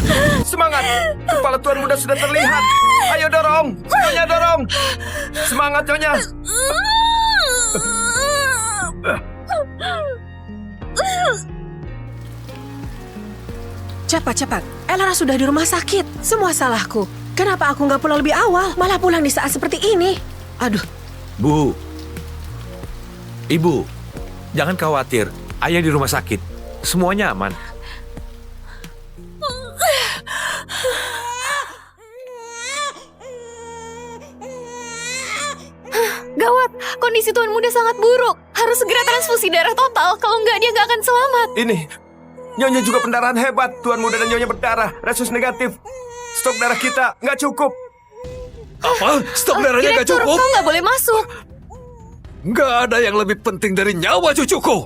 semuanya. Semangat. Kepala Tuan Muda sudah terlihat. Ayo dorong. Nyonya dorong. Semangat Nyonya. Cepat. Elara sudah di rumah sakit. Semua salahku. Kenapa aku nggak pulang lebih awal? Malah pulang di saat seperti ini. Aduh. Bu. Ibu. Jangan khawatir. Ayah di rumah sakit. Semuanya aman. Gawat, kondisi Tuan Muda sangat buruk. Harus segera transfusi darah total. Kalau nggak, dia nggak akan selamat. Ini. Nyonya juga pendarahan hebat. Tuan Muda dan Nyonya berdarah. Resus negatif. Stok darah kita nggak cukup. Apa? Stok darahnya nggak Direktur, cukup? kau nggak boleh masuk. Nggak ada yang lebih penting dari nyawa cucuku.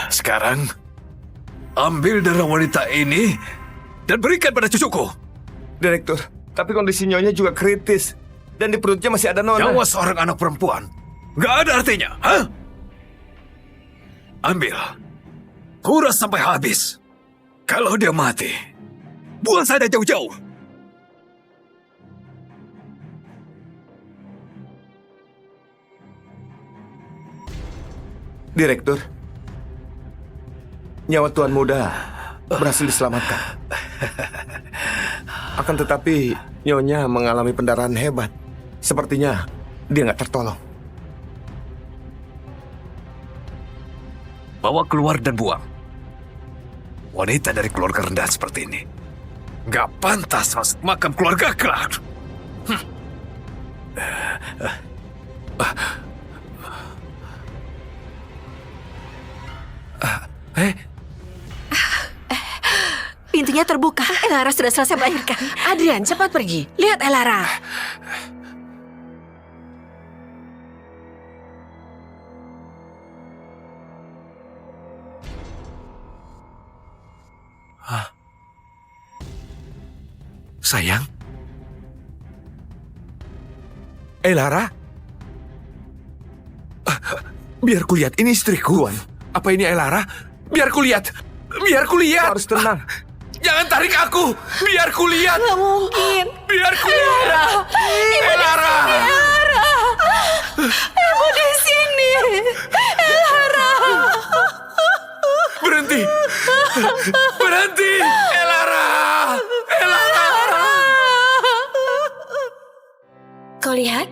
Sekarang, ambil darah wanita ini dan berikan pada cucuku. Direktur, tapi kondisi Nyonya juga kritis. Dan di perutnya masih ada nona. Nyawa seorang anak perempuan nggak ada artinya, hah? Ambil. Kuras sampai habis. Kalau dia mati, buang saja jauh-jauh. Direktur, nyawa Tuan Muda berhasil diselamatkan. Akan tetapi, Nyonya mengalami pendarahan hebat. Sepertinya dia nggak tertolong. Bawa keluar dan buang. Wanita dari keluarga rendah seperti ini nggak pantas masuk makam keluarga kelak. Pintunya terbuka. Elara sudah selesai melahirkan. Adrian, cepat pergi. Lihat Elara. Sayang? Lara? Biar kulihat, ini istriku. Tuan, Apa ini Lara? Biar kulihat. Biar kulihat. harus tenang. Jangan tarik aku. Biar kulihat. Nggak mungkin. Biar kulihat. Lara. Ibu di sini. Elara. Berhenti. Berhenti. Lara. Kau lihat?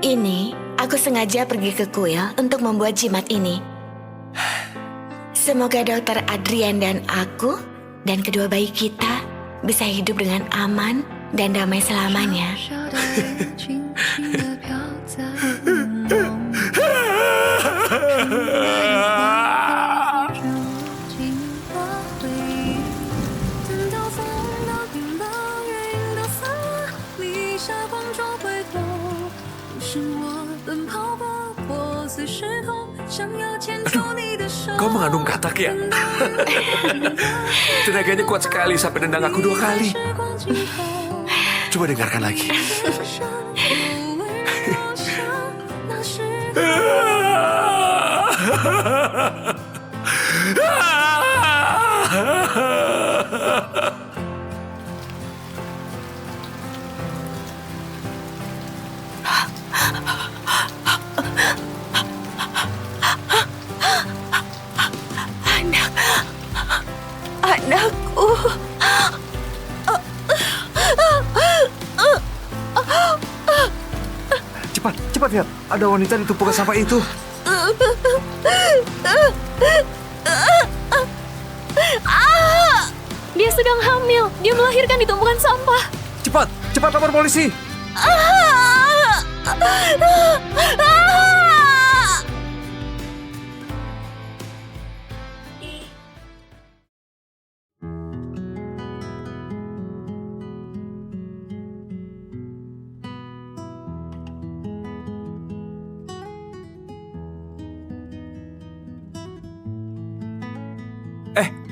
Ini, aku sengaja pergi ke kuil untuk membuat jimat ini. Semoga Dokter Adrian dan aku, dan kedua bayi kita, bisa hidup dengan aman dan damai selamanya. Kau mengandung katak ya? Tenaganya kuat sekali sampai nendang aku 2 kali. Coba dengarkan lagi. Anakku. Cepat lihat. Ada wanita di tumpukan sampah itu. Dia sedang hamil. Dia melahirkan di tumpukan sampah. Cepat lapor polisi.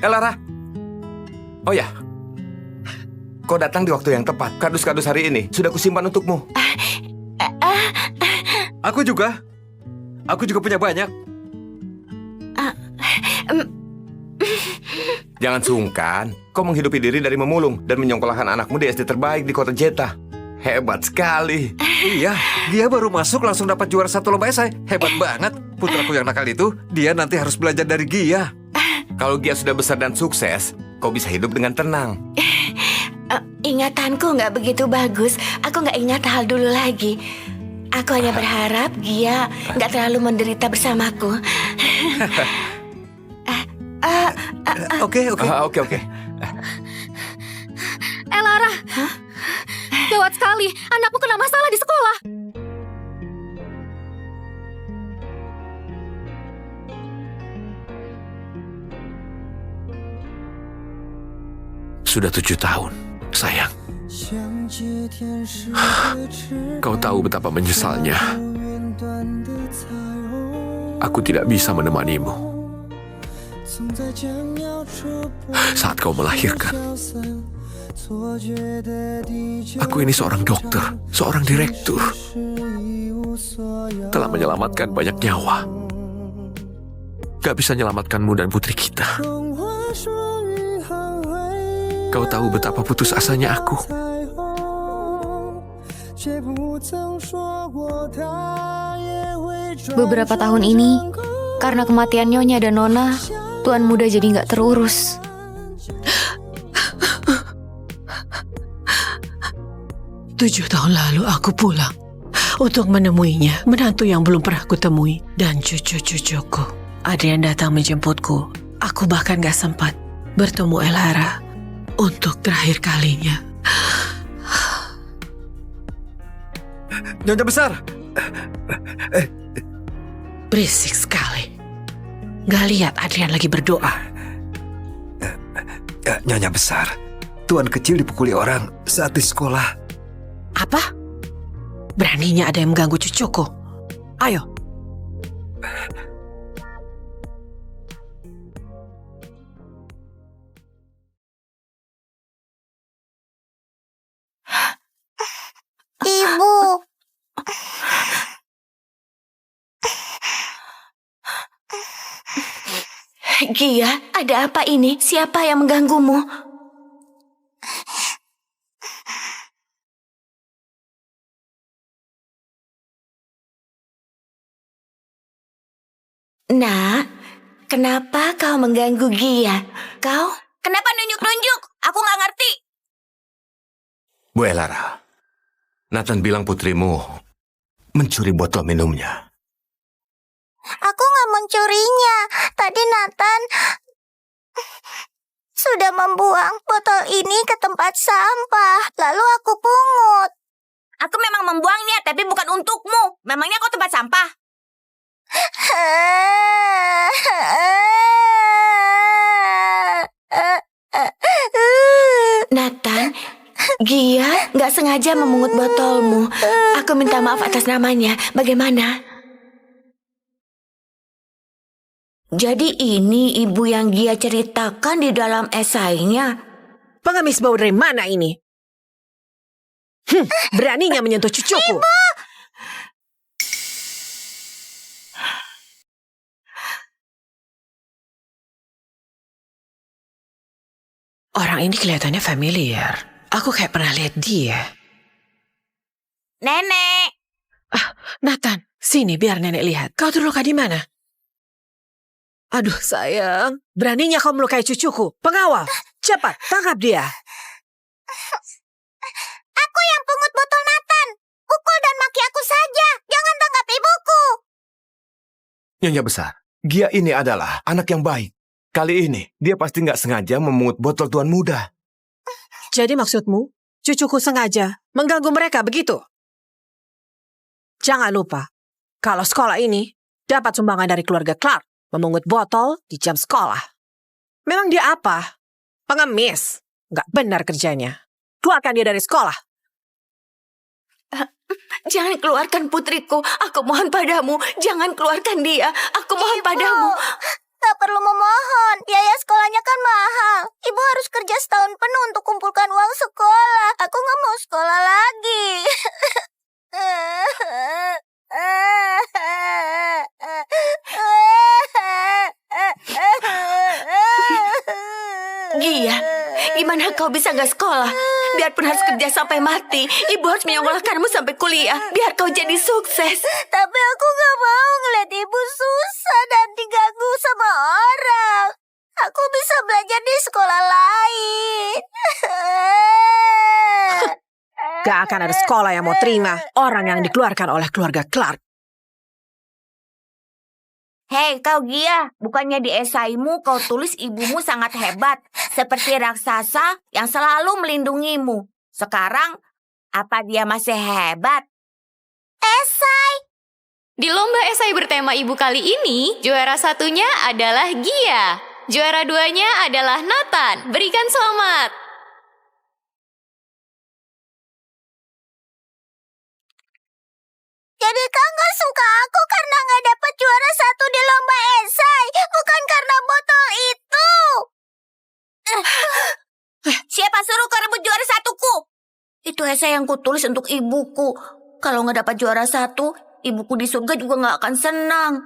Lara. Oh ya, kau datang di waktu yang tepat. Kardus-kardus hari ini sudah kusimpan untukmu. Aku juga punya banyak. Jangan sungkan, kau menghidupi diri dari memulung dan menyongkolahkan anakmu di SD terbaik di kota Jeta. Hebat sekali. Iya, dia baru masuk langsung dapat juara 1 lomba esai. Hebat banget. Putraku yang nakal itu, dia nanti harus belajar dari Gia. Kalau Gia sudah besar dan sukses, kau bisa hidup dengan tenang. Ingatanku nggak begitu bagus. Aku nggak ingat hal dulu lagi. Aku hanya berharap Gia nggak terlalu menderita bersamaku. Oke. Oke. Lara, gawat sekali. Anakku kena masalah di sekolah. Sudah 7 tahun, sayang. Kau tahu betapa menyesalnya. Aku tidak bisa menemanimu saat kau melahirkan. Aku ini seorang dokter, seorang direktur. Telah menyelamatkan banyak nyawa. Gak bisa menyelamatkanmu dan putri kita. Kau tahu betapa putus asanya aku. Beberapa tahun ini, karena kematian Nyonya dan Nona, Tuan Muda jadi nggak terurus. Tujuh tahun lalu aku pulang untuk menemuinya, menantu yang belum pernah kutemui, dan cucu-cucuku. Ada yang datang menjemputku. Aku bahkan gak sempat bertemu Elara untuk terakhir kalinya. Nyonya besar. Berisik sekali. Gak lihat Adrian lagi berdoa. Nyonya besar, Tuan kecil dipukuli orang saat di sekolah. Apa? Beraninya ada yang mengganggu cucuku. Ayo. Ibu. Gia, ada apa ini? Siapa yang mengganggumu? Nak, kenapa kau mengganggu Gia? Kau? Kenapa nunjuk-nunjuk? Aku nggak ngerti. Bu Elara, Nathan bilang putrimu mencuri botol minumnya. Aku nggak mencurinya. Tadi Nathan sudah membuang botol ini ke tempat sampah. Lalu aku pungut. Aku memang membuangnya, tapi bukan untukmu. Memangnya kau tempat sampah? Nathan, Gia nggak sengaja memungut botolmu. Aku minta maaf atas namanya. Bagaimana? Jadi ini ibu yang Gia ceritakan di dalam esainya. Pengemis bau dari mana ini? Beraninya menyentuh cucuku. Orang ini kelihatannya familiar. Aku kayak pernah lihat dia. Nenek. Nathan, sini biar nenek lihat. Kau terluka di mana? Aduh sayang, beraninya kau melukai cucuku. Pengawal, cepat tangkap dia. Aku yang pungut botol Nathan. Pukul dan maki aku saja. Jangan tangkap ibuku. Nyonya besar, Gia ini adalah anak yang baik. Kali ini, dia pasti nggak sengaja memungut botol Tuan Muda. Jadi maksudmu, cucuku sengaja mengganggu mereka begitu? Jangan lupa, kalau sekolah ini dapat sumbangan dari keluarga Clark, memungut botol di jam sekolah. Memang dia apa? Pengemis. Nggak benar kerjanya. Keluarkan dia dari sekolah. Jangan keluarkan putriku. Aku mohon padamu. Jangan keluarkan dia. Aku mohon padamu. Gak perlu memohon. Biaya sekolahnya kan mahal. Ibu harus kerja setahun penuh untuk kumpulkan uang sekolah. Aku gak mau sekolah lagi. Gia, gimana kau bisa gak sekolah? Biarpun harus kerja sampai mati, ibu harus menyekolahkanmu sampai kuliah, biar kau jadi sukses. Tapi aku gak mau ngeliat ibu susah dan diganggu sama orang. Aku bisa belajar di sekolah lain. Gak akan ada sekolah yang mau terima orang yang dikeluarkan oleh keluarga Clark. Hei kau Gia, bukannya di esaimu kau tulis ibumu sangat hebat, seperti raksasa yang selalu melindungimu. Sekarang, apa dia masih hebat? Esai! Di lomba esai bertema ibu kali ini, juara satunya adalah Gia. Juara duanya adalah Nathan. Berikan selamat. Jadi kau gak suka aku karena gak dapat juara satu di lomba esai, bukan karena botol itu. Siapa suruh kau rebut juara satuku? Itu esai yang kutulis untuk ibuku. Kalau gak dapat juara satu, ibuku di surga juga gak akan senang.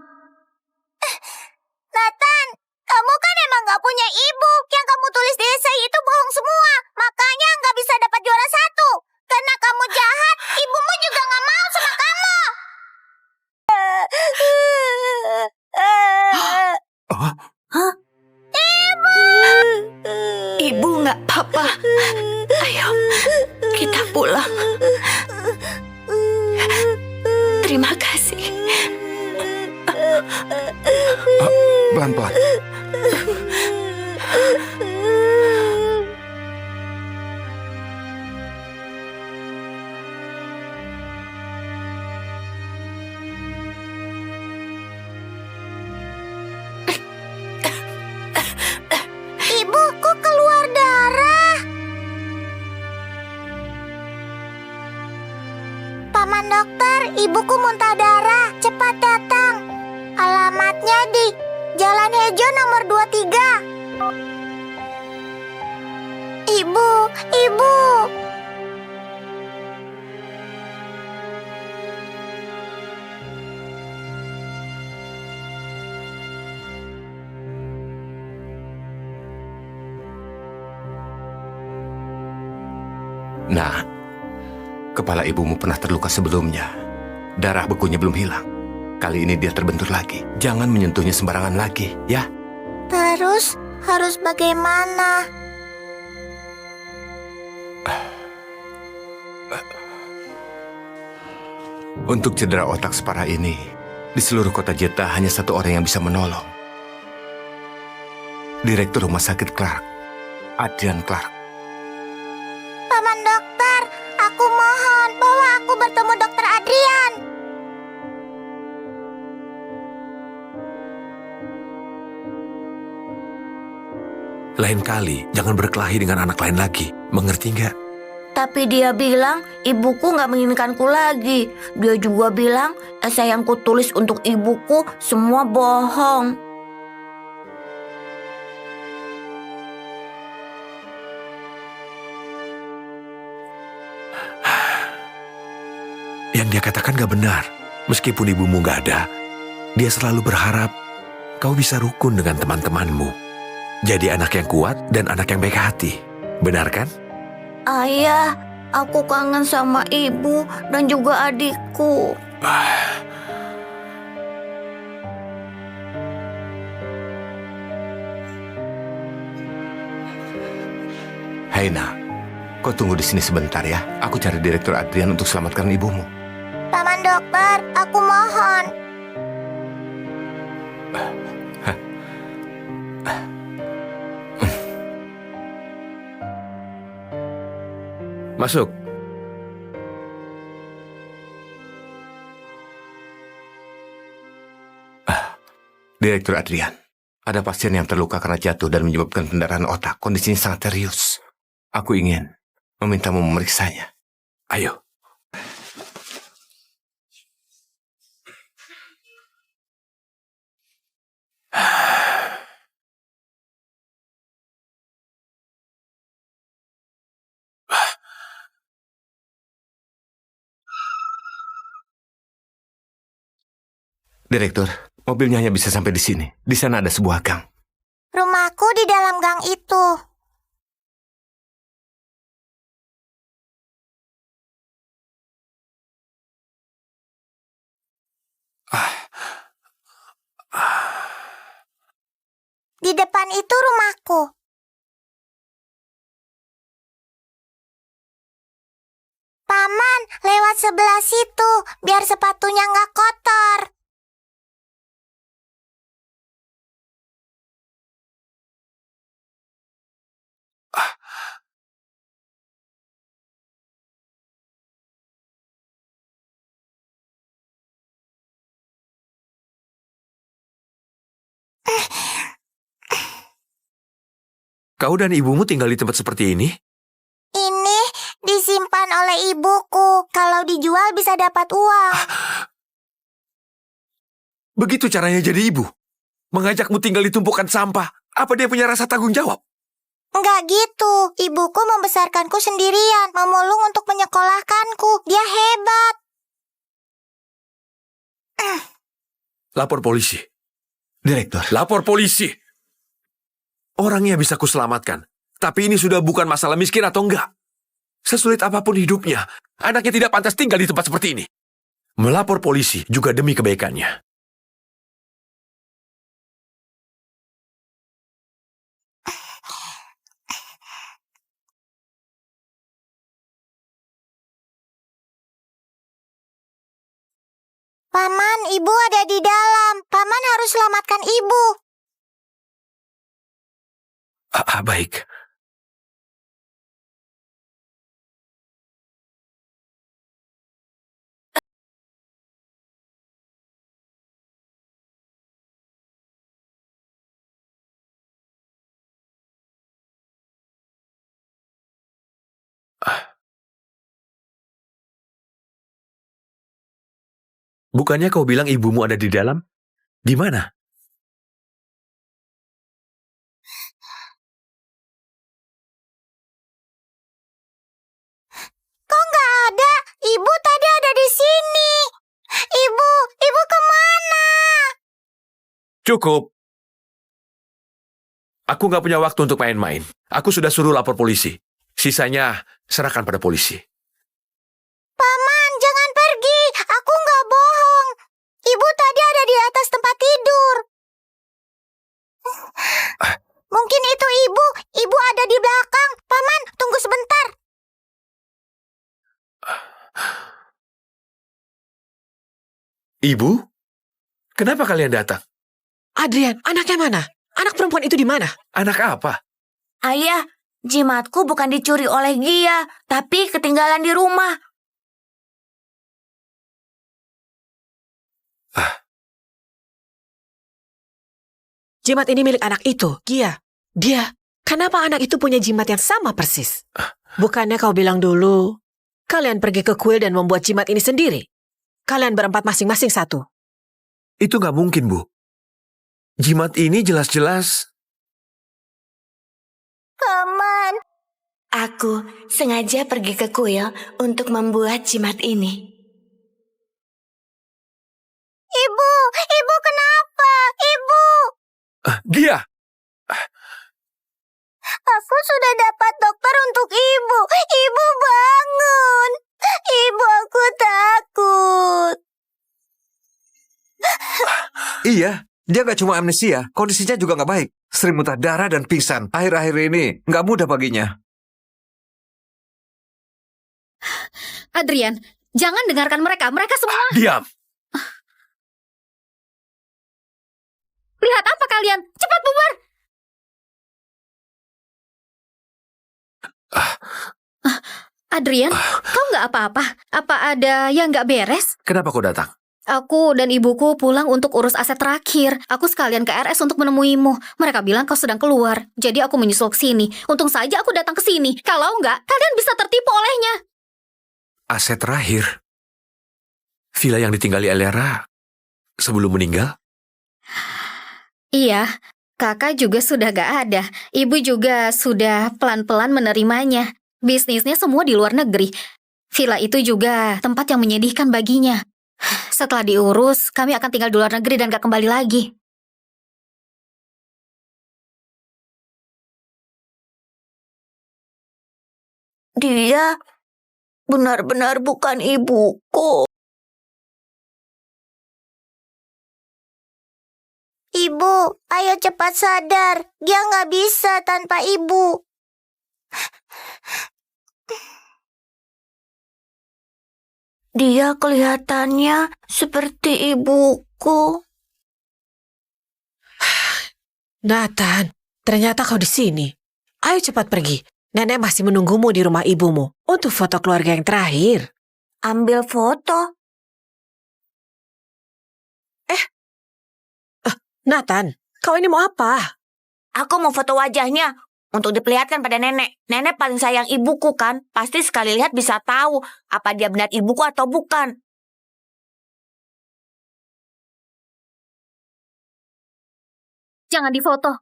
Nathan, kamu kan emang gak punya ibu. Yang kamu tulis di esai itu bohong semua. Makanya gak bisa dapat juara satu. Karena kamu jahat, ibumu juga gak mau sama kamu. Hah? Ibu gak apa-apa. Ayo, kita pulang. Terima kasih. Pelan-pelan. Ibuku keluar darah. Paman dokter, ibuku muntah darah. Cepat datang. Alamatnya di Jalan Hejo nomor 23. Ibu. Nah, kepala ibumu pernah terluka sebelumnya. Darah bekunya belum hilang. Kali ini dia terbentur lagi. Jangan menyentuhnya sembarangan lagi, ya? Terus harus bagaimana? Untuk cedera otak separah ini, di seluruh kota Jeddah hanya satu orang yang bisa menolong. Direktur Rumah Sakit Clark, Adrian Clark. Paman dokter, aku mohon bawa aku bertemu dokter Adrian. Lain kali, jangan berkelahi dengan anak lain lagi. Mengerti nggak? Tapi dia bilang ibuku nggak menginginkanku lagi. Dia juga bilang esai yang kutulis untuk ibuku semua bohong. Yang dia katakan gak benar. Meskipun ibumu gak ada, dia selalu berharap kau bisa rukun dengan teman-temanmu. Jadi anak yang kuat dan anak yang baik hati. Benar kan? Ayah, aku kangen sama ibu dan juga adikku. Haina, kau tunggu di sini sebentar ya. Aku cari Direktur Adrian untuk selamatkan ibumu. Paman dokter, aku mohon. Masuk. Direktur Adrian, ada pasien yang terluka karena jatuh dan menyebabkan pendarahan otak. Kondisinya sangat serius. Aku ingin memintamu memeriksanya. Ayo. Direktur, mobilnya hanya bisa sampai di sini. Di sana ada sebuah gang. Rumahku di dalam gang itu. Di depan itu rumahku. Paman, lewat sebelah situ, biar sepatunya nggak kotor. Kau dan ibumu tinggal di tempat seperti ini? Ini disimpan oleh ibuku. Kalau dijual bisa dapat uang. Begitu caranya jadi ibu? Mengajakmu tinggal di tumpukan sampah. Apa dia punya rasa tanggung jawab? Enggak gitu. Ibuku membesarkanku sendirian, memulung untuk menyekolahkanku. Dia hebat. Lapor polisi. Direktur, Lapor polisi. Orangnya bisa kuselamatkan. Tapi ini sudah bukan masalah miskin atau enggak. Sesulit apapun hidupnya, anaknya tidak pantas tinggal di tempat seperti ini. Melapor polisi juga demi kebaikannya. Paman, ibu ada di dalam. Paman harus selamatkan ibu. Baik. Bukannya kau bilang ibumu ada di dalam? Di mana? Kok nggak ada? Ibu tadi ada di sini. Ibu kemana? Cukup. Aku nggak punya waktu untuk main-main. Aku sudah suruh lapor polisi. Sisanya serahkan pada polisi. Paman, jangan pergi. Aku nggak bohong. Ibu tadi ada di atas tempat tidur. Mungkin itu ibu. Ibu ada di belakang. Paman, tunggu sebentar. Ibu? Kenapa kalian datang? Adrian, anaknya mana? Anak perempuan itu di mana? Anak apa? Ayah, jimatku bukan dicuri oleh Gia, tapi ketinggalan di rumah. Jimat ini milik anak itu, Gia. Kenapa anak itu punya jimat yang sama persis? Bukannya kau bilang dulu, kalian pergi ke kuil dan membuat jimat ini sendiri? Kalian berempat masing-masing satu. Itu nggak mungkin, Bu. Jimat ini jelas-jelas... Paman. Aku sengaja pergi ke kuil untuk membuat jimat ini. Ibu kenapa? Ibu. Gia! Aku sudah dapat dokter untuk ibu. Ibu bangun. Ibu, aku takut. Iya, dia gak cuma amnesia, kondisinya juga gak baik. Sering muntah darah dan pingsan. Akhir-akhir ini gak mudah baginya. Adrian, jangan dengarkan mereka. Mereka semua... Diam! Lihat apa kalian? Cepat bubar! Adrian, kau nggak apa-apa? Apa ada yang nggak beres? Kenapa kau datang? Aku dan ibuku pulang untuk urus aset terakhir. Aku sekalian ke RS untuk menemuimu. Mereka bilang kau sedang keluar. Jadi aku menyusul ke sini. Untung saja aku datang ke sini. Kalau nggak, kalian bisa tertipu olehnya. Aset terakhir? Villa yang ditinggali Elera sebelum meninggal? Iya, kakak juga sudah gak ada. Ibu juga sudah pelan-pelan menerimanya. Bisnisnya semua di luar negeri. Villa itu juga tempat yang menyedihkan baginya. Setelah diurus, kami akan tinggal di luar negeri dan gak kembali lagi. Dia benar-benar bukan ibuku. Ibu, ayo cepat sadar. Gia nggak bisa tanpa ibu. Dia kelihatannya seperti ibuku. Nathan, ternyata kau di sini. Ayo cepat pergi. Nenek masih menunggumu di rumah ibumu untuk foto keluarga yang terakhir. Ambil foto. Nathan, kau ini mau apa? Aku mau foto wajahnya untuk diperlihatkan pada nenek. Nenek paling sayang ibuku kan. Pasti sekali lihat bisa tahu apa dia benar ibuku atau bukan. Jangan difoto.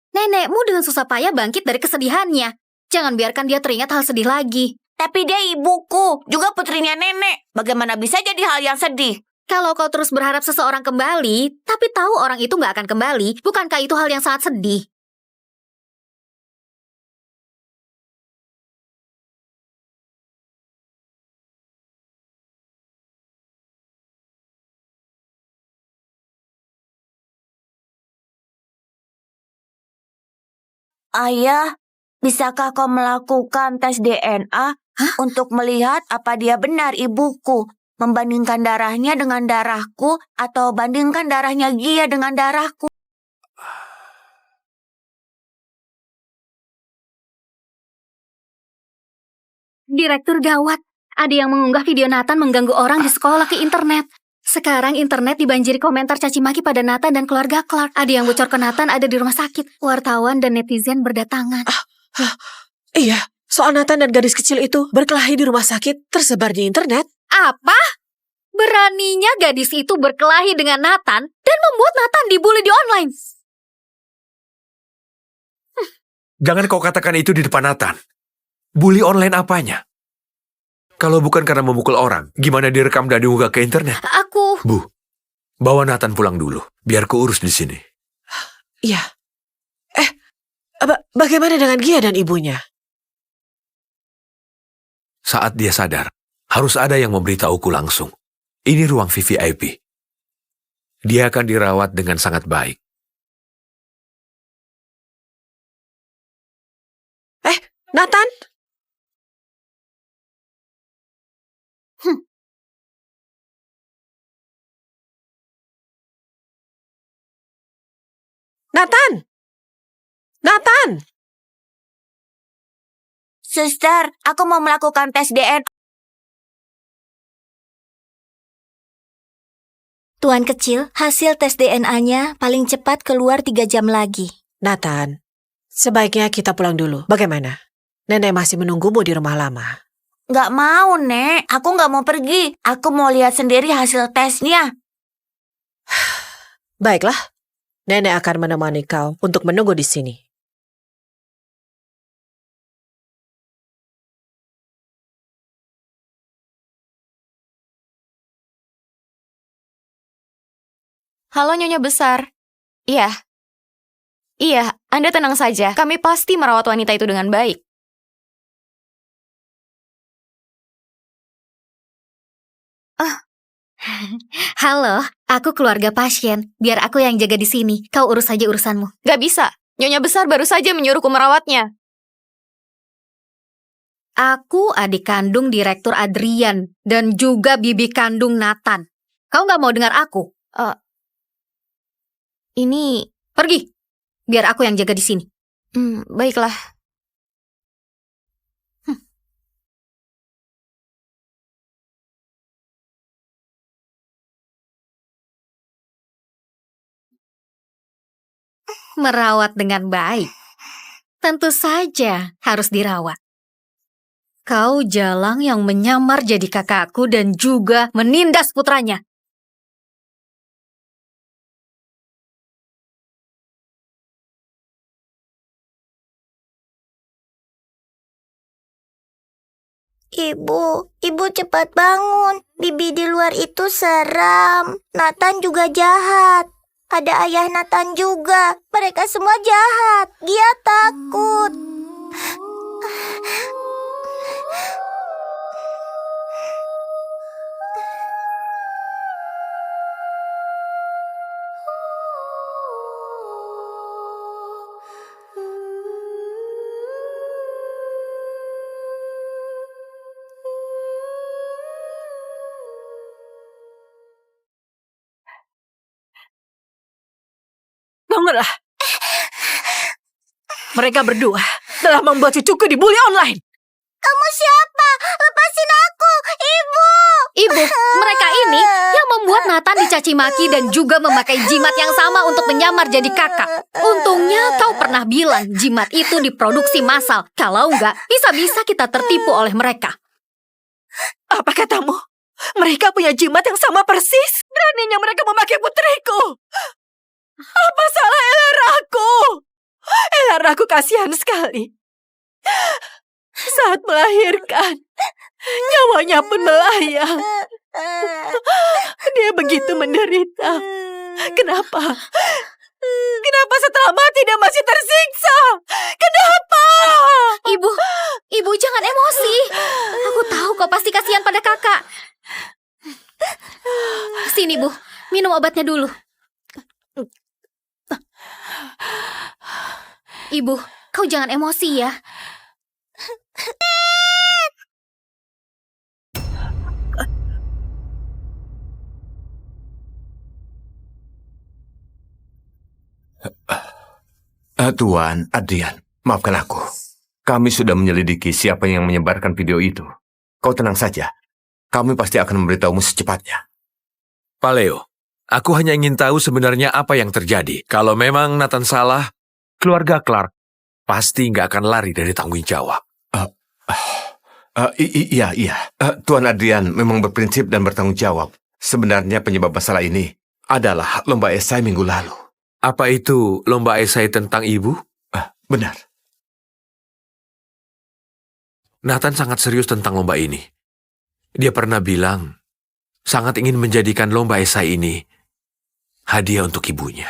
Nenekmu dengan susah payah bangkit dari kesedihannya. Jangan biarkan dia teringat hal sedih lagi. Tapi dia ibuku, juga putrinya nenek. Bagaimana bisa jadi hal yang sedih? Kalau kau terus berharap seseorang kembali, tapi tahu orang itu nggak akan kembali, bukankah itu hal yang sangat sedih? Ayah, bisakah kau melakukan tes DNA untuk melihat apa dia benar ibuku? Membandingkan darahnya dengan darahku atau bandingkan darahnya Gia dengan darahku? Direktur gawat, ada yang mengunggah video Nathan mengganggu orang di sekolah ke internet. Sekarang internet dibanjiri komentar caci maki pada Nathan dan keluarga Clark. Ada yang bocor ke Nathan ada di rumah sakit. Wartawan dan netizen berdatangan. Iya, soal Nathan dan gadis kecil itu berkelahi di rumah sakit tersebar di internet. Apa? Beraninya gadis itu berkelahi dengan Nathan dan membuat Nathan dibully di online. Jangan kau katakan itu di depan Nathan. Bully online apanya? Kalau bukan karena memukul orang, gimana direkam dan diunggah ke internet? Aku... Bu, bawa Nathan pulang dulu. Biar ku urus di sini. Iya. Bagaimana dengan Gia dan ibunya? Saat dia sadar, harus ada yang memberitahuku langsung. Ini ruang VVIP. Dia akan dirawat dengan sangat baik. Nathan? Nathan! Nathan! Suster, aku mau melakukan tes DNA. Tuan kecil, hasil tes DNA-nya paling cepat keluar 3 jam lagi. Nathan, sebaiknya kita pulang dulu. Bagaimana? Nenek masih menunggumu di rumah lama. Nggak mau, Nek. Aku nggak mau pergi. Aku mau lihat sendiri hasil tesnya. Baiklah, Nenek akan menemani kau untuk menunggu di sini. Halo Nyonya Besar. Iya. Iya, Anda tenang saja. Kami pasti merawat wanita itu dengan baik. Halo, aku keluarga pasien. Biar aku yang jaga di sini. Kau urus saja urusanmu. Gak bisa. Nyonya Besar baru saja menyuruhku merawatnya. Aku adik kandung Direktur Adrian dan juga bibi kandung Nathan. Kau nggak mau dengar aku? Ini... Pergi. Biar aku yang jaga di sini. Baiklah. Merawat dengan baik. Tentu saja harus dirawat. Kau jalang yang menyamar jadi kakakku dan juga menindas putranya. Ibu cepat bangun. Bibi di luar itu seram. Nathan juga jahat. Ada ayah Nathan juga. Mereka semua jahat. Dia takut. lelah. Mereka berdua telah membuat cucuku dibully online. Kamu siapa? Lepasin aku, Ibu! Ibu, mereka ini yang membuat Nathan dicaci maki dan juga memakai jimat yang sama untuk menyamar jadi kakak. Untungnya kau pernah bilang jimat itu diproduksi massal. Kalau enggak, bisa-bisa kita tertipu oleh mereka. Apa katamu? Mereka punya jimat yang sama persis. Beraninya mereka memakai putriku. Apa salah Elaraku? Elaraku kasihan sekali. Saat melahirkan, nyawanya pun melayang. Dia begitu menderita. Kenapa? Kenapa setelah mati dia masih tersiksa? Kenapa? Ibu jangan emosi. Aku tahu kau pasti kasihan pada kakak. Sini, Bu. Minum obatnya dulu. Ibu, kau jangan emosi ya. Tuan Adrian, maafkan aku. Kami sudah menyelidiki siapa yang menyebarkan video itu. Kau tenang saja. Kami pasti akan memberitahumu secepatnya. Pak Leo, aku hanya ingin tahu sebenarnya apa yang terjadi. Kalau memang Nathan salah, keluarga Clark pasti nggak akan lari dari tanggung jawab. Iya. Tuan Adrian memang berprinsip dan bertanggung jawab. Sebenarnya penyebab masalah ini adalah lomba esai minggu lalu. Apa itu lomba esai tentang ibu? Benar. Nathan sangat serius tentang lomba ini. Dia pernah bilang, sangat ingin menjadikan lomba esai ini hadiah untuk ibunya.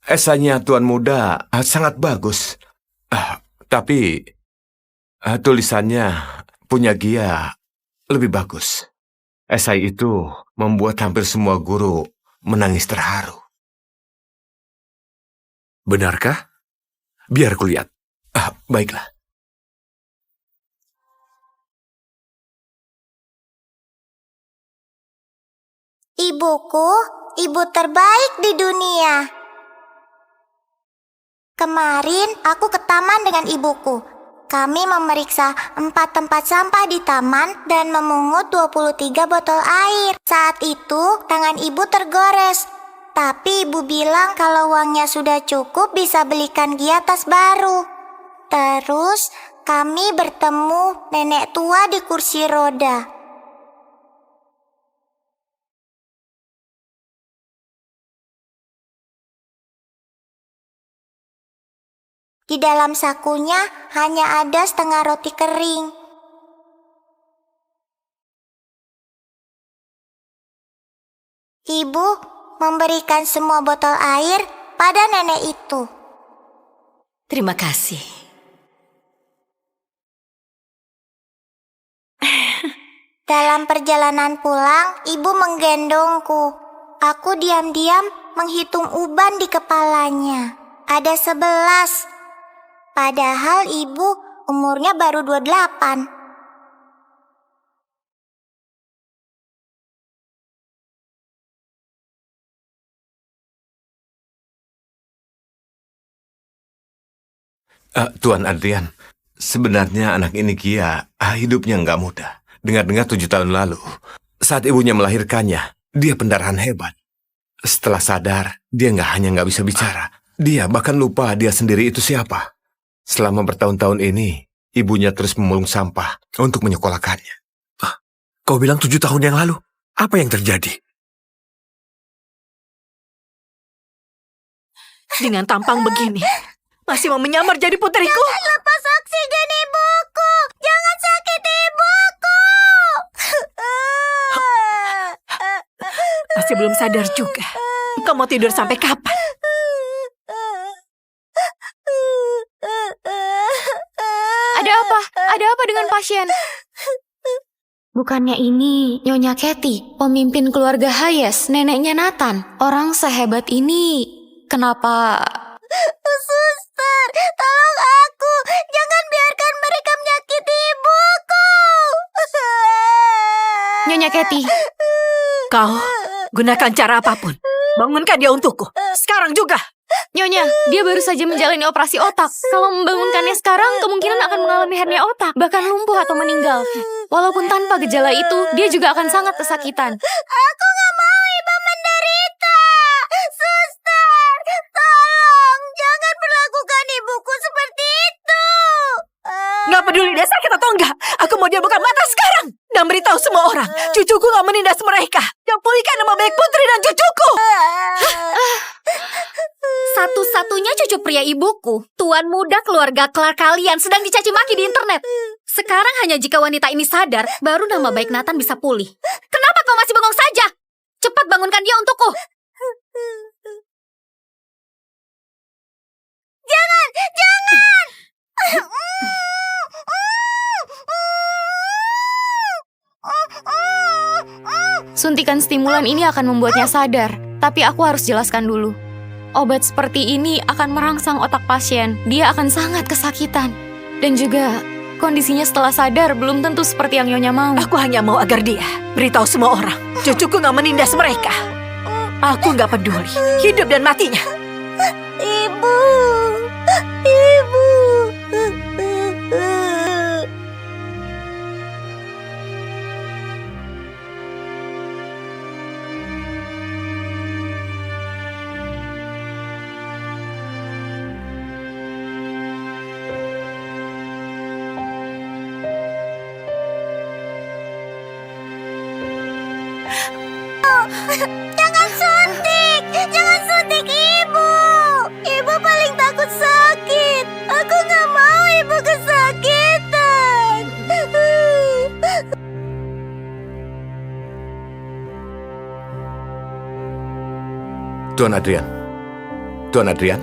Esainya Tuan Muda sangat bagus. Tapi tulisannya punya Gia lebih bagus. Esai itu membuat hampir semua guru menangis terharu. Benarkah? Biar kulihat. Baiklah. Ibuku, ibu terbaik di dunia. Kemarin aku ke taman dengan ibuku. Kami memeriksa 4 tempat sampah di taman dan memungut 23 botol air. Saat itu tangan ibu tergores. Tapi ibu bilang kalau uangnya sudah cukup bisa belikan Gia tas baru. Terus kami bertemu nenek tua di kursi roda. Di dalam sakunya hanya ada setengah roti kering. Ibu memberikan semua botol air pada nenek itu. Terima kasih. Dalam perjalanan pulang, ibu menggendongku. Aku diam-diam menghitung uban di kepalanya. Ada 11. Padahal ibu umurnya baru 28. Tuan Adrian, sebenarnya anak ini Gia hidupnya nggak mudah. Dengar-dengar 7 tahun lalu, saat ibunya melahirkannya, dia pendarahan hebat. Setelah sadar, dia nggak bisa bicara. Dia bahkan lupa dia sendiri itu siapa. Selama bertahun-tahun ini, ibunya terus memulung sampah untuk menyekolahkannya. Kau bilang 7 tahun yang lalu. Apa yang terjadi? Dengan tampang begini, masih mau menyamar jadi putriku? Jangan lepas oksigen ibuku. Jangan sakit ibuku. Masih belum sadar juga. Kau mau tidur sampai kapan? Ada apa? Ada apa dengan pasien? Bukannya ini Nyonya Kathy, pemimpin keluarga Hayes, neneknya Nathan. Orang sehebat ini, kenapa... Suster, tolong aku. Jangan biarkan mereka menyakiti ibuku. Nyonya Kathy, Kau gunakan cara apapun. Bangunkan dia untukku. Sekarang juga. Nyonya, dia baru saja menjalani operasi otak. Kalau membangunkannya sekarang, kemungkinan akan mengalami hernia otak, bahkan lumpuh atau meninggal. Walaupun tanpa gejala itu, dia juga akan sangat kesakitan. Aku nggak mau ibu menderita. Suster, tolong jangan perlakukan ibuku seperti itu. Nggak peduli dia sakit atau enggak. Aku mau dia buka mata sekarang. Dan beritahu semua orang, cucuku nggak menindas mereka. Yang pulihkan nama baik putri dan cucuku. Satu-satunya cucu pria ibuku, tuan muda keluarga Clark kalian sedang dicaci maki di internet. Sekarang hanya jika wanita ini sadar, baru nama baik Nathan bisa pulih. Kenapa kau masih bengong saja? Cepat bangunkan dia untukku. Jangan. Suntikan stimulan ini akan membuatnya sadar, tapi aku harus jelaskan dulu. Obat seperti ini akan merangsang otak pasien. Dia akan sangat kesakitan. Dan juga, kondisinya setelah sadar belum tentu seperti yang Nyonya mau. Aku hanya mau agar dia beritahu semua orang, cucuku nggak menindas mereka. Aku nggak peduli hidup dan matinya. Ibu. Jangan suntik ibu. Ibu paling takut sakit. Aku nggak mau ibu kesakitan. Tuan Adrian. Tuan Adrian.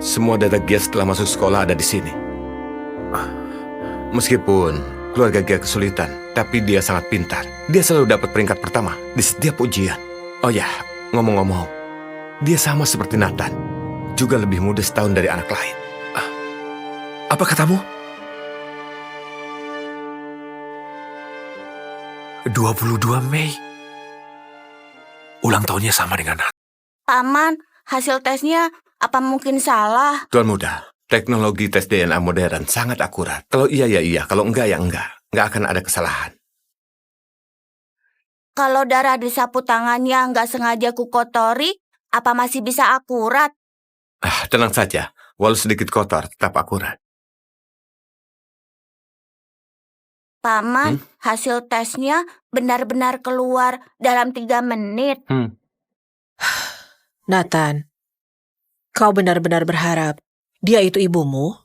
Semua data Gia setelah masuk sekolah ada di sini. Meskipun keluarga Gia kesulitan, tapi dia sangat pintar. Dia selalu dapat peringkat pertama di setiap ujian. Oh ya, ngomong-ngomong, dia sama seperti Nathan, juga lebih muda setahun dari anak lain. Apa katamu? 22 Mei. Ulang tahunnya sama dengan Nathan. Paman, hasil tesnya apa mungkin salah? Tuan muda, teknologi tes DNA modern sangat akurat. Kalau iya ya iya, kalau enggak ya enggak. Enggak akan ada kesalahan. Kalau darah di sapu tangannya nggak sengaja ku kotori, apa masih bisa akurat? Tenang saja, walau sedikit kotor, tetap akurat. Paman, hasil tesnya benar-benar keluar dalam 3 menit. Nathan, kau benar-benar berharap dia itu ibumu?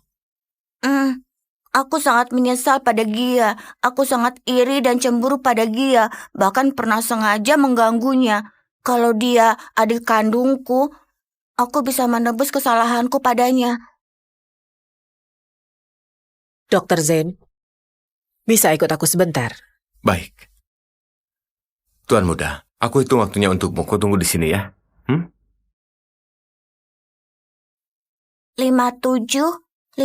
Aku sangat menyesal pada Gia. Aku sangat iri dan cemburu pada Gia. Bahkan pernah sengaja mengganggunya. Kalau dia adik kandungku, aku bisa menebus kesalahanku padanya. Dokter Zain, bisa ikut aku sebentar? Baik. Tuan muda, aku hitung waktunya untukmu. Kau tunggu di sini ya. 57, 56,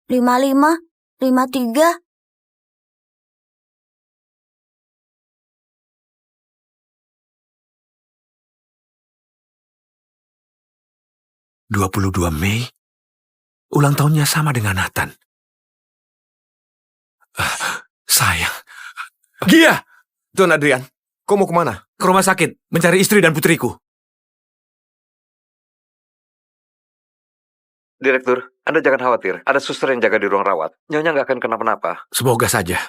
55, 53. ...22 Mei, ulang tahunnya sama dengan Nathan. Sayang. Gia! Tuan Adrian, kau mau kemana? Ke rumah sakit, mencari istri dan putriku. Direktur, Anda jangan khawatir. Ada suster yang jaga di ruang rawat. Nyonya nggak akan kenapa-napa. Semoga saja.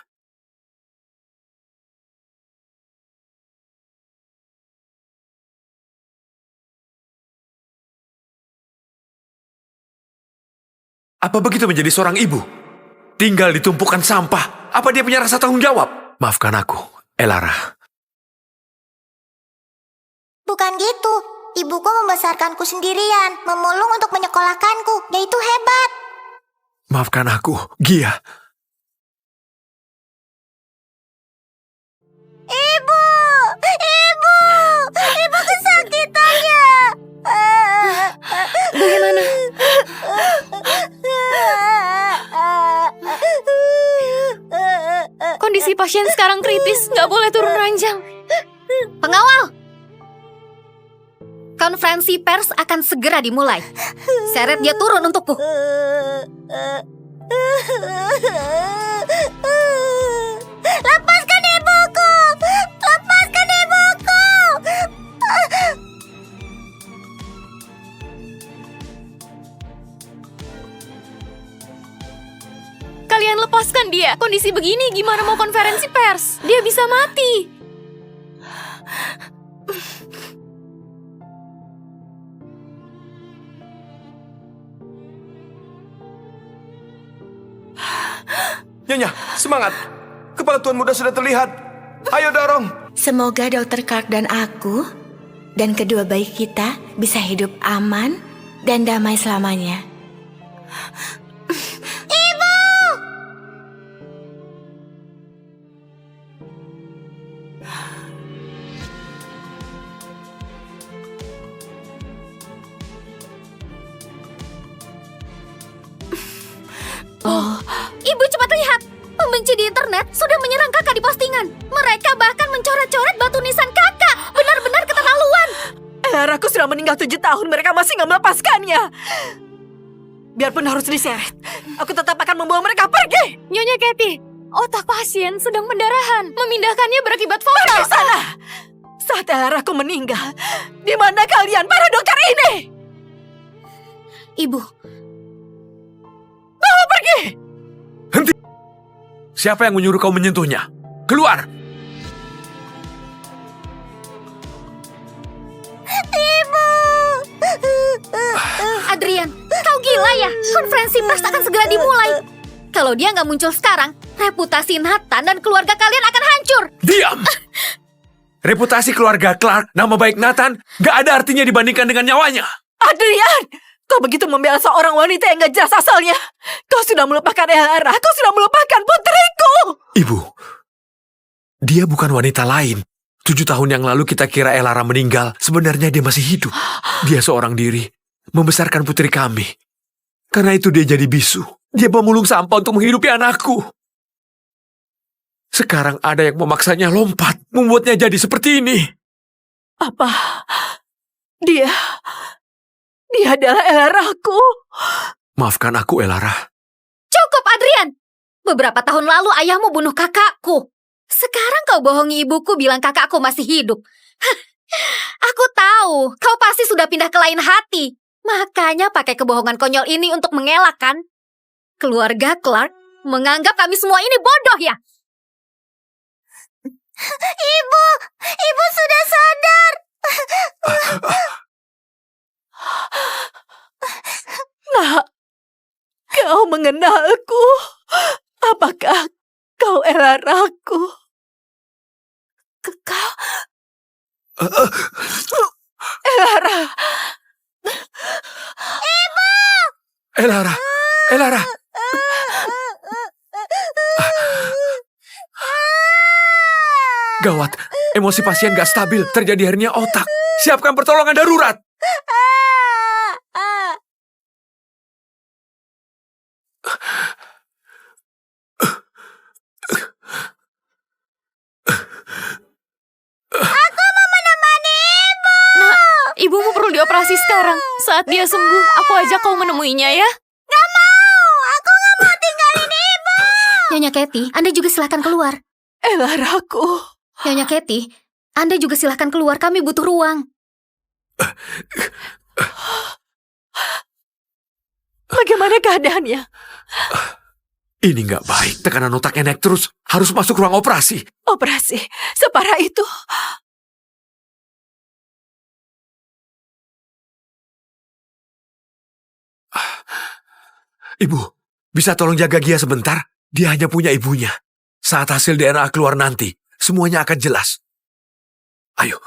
Apa begitu menjadi seorang ibu? Tinggal di tumpukan sampah. Apa dia punya rasa tanggung jawab? Maafkan aku, Elara. Bukan gitu. Ibuku membesarkanku sendirian, memulung untuk menyekolahkanku. Dia itu hebat. Maafkan aku, Gia. Ibu! Ibu! Ibu kesakitannya! Bagaimana? Kondisi pasien sekarang kritis, nggak boleh turun ranjang. Konferensi pers akan segera dimulai. Seret dia turun untukku. Lepaskan ibuku! Lepaskan ibuku! Kalian lepaskan dia. Kondisi begini gimana mau konferensi pers? Dia bisa mati. Nyonya, semangat. Kepala Tuan Muda sudah terlihat. Ayo dorong. Semoga Dr. Clark dan aku dan kedua bayi kita bisa hidup aman dan damai selamanya. Ibu cepat lihat. Pembenci di internet sudah menyerang kakak di postingan. Mereka bahkan mencoret-coret batu nisan kakak. Benar-benar keterlaluan. Elara-ku sudah meninggal 7 tahun, mereka masih nggak melepaskannya. Biarpun harus diseret, aku tetap akan membawa mereka pergi. Nyonya Kathy, otak pasien sedang pendarahan. Memindahkannya berakibat fatal. Pergi sana. Saat Elara-ku meninggal, di mana kalian para dokter ini? Ibu, Bawa pergi. Siapa yang menyuruh kau menyentuhnya? Keluar! Adrian, kau gila ya? Konferensi pers akan segera dimulai. Kalau dia nggak muncul sekarang, reputasi Nathan dan keluarga kalian akan hancur. Diam! Reputasi keluarga Clark, nama baik Nathan, gak ada artinya dibandingkan dengan nyawanya. Adrian, kau begitu membela seorang wanita yang gak jelas asalnya. Kau sudah melupakan Elara, kau sudah melupakan putriku. Ibu, dia bukan wanita lain. 7 tahun yang lalu kita kira Elara meninggal, sebenarnya dia masih hidup. Dia seorang diri, membesarkan putri kami. Karena itu dia jadi bisu. Dia pemulung sampah untuk menghidupi anakku. Sekarang ada yang memaksanya lompat, membuatnya jadi seperti ini. Apa? Dia adalah Elaraku. Maafkan aku, Elara. Cukup, Adrian. Beberapa tahun lalu ayahmu bunuh kakakku. Sekarang kau bohongi ibuku bilang kakakku masih hidup. Hah, aku tahu, kau pasti sudah pindah ke lain hati. Makanya pakai kebohongan konyol ini untuk mengelak, kan? Keluarga Clark menganggap kami semua ini bodoh ya? Ibu sudah sadar. Nak, kau mengenalku. Apakah kau Elaraku? Kau... Elara. Elara, Elara. Gawat, emosi pasien gak stabil, terjadi hernia otak. Siapkan pertolongan darurat. Ibumu perlu dioperasi sekarang. Saat dia sembuh, aku ajak kau menemuinya ya. Nyonya Kathy, Anda juga silahkan keluar. Elaraku. Nyonya Kathy, Anda juga silahkan keluar. Kami butuh ruang. Bagaimana keadaannya? Ini gak baik, tekanan otaknya naik terus. Harus masuk ruang operasi. Operasi separah itu. Ibu, bisa tolong jaga Gia sebentar? Dia hanya punya ibunya. Saat hasil DNA keluar nanti, semuanya akan jelas. Ayo.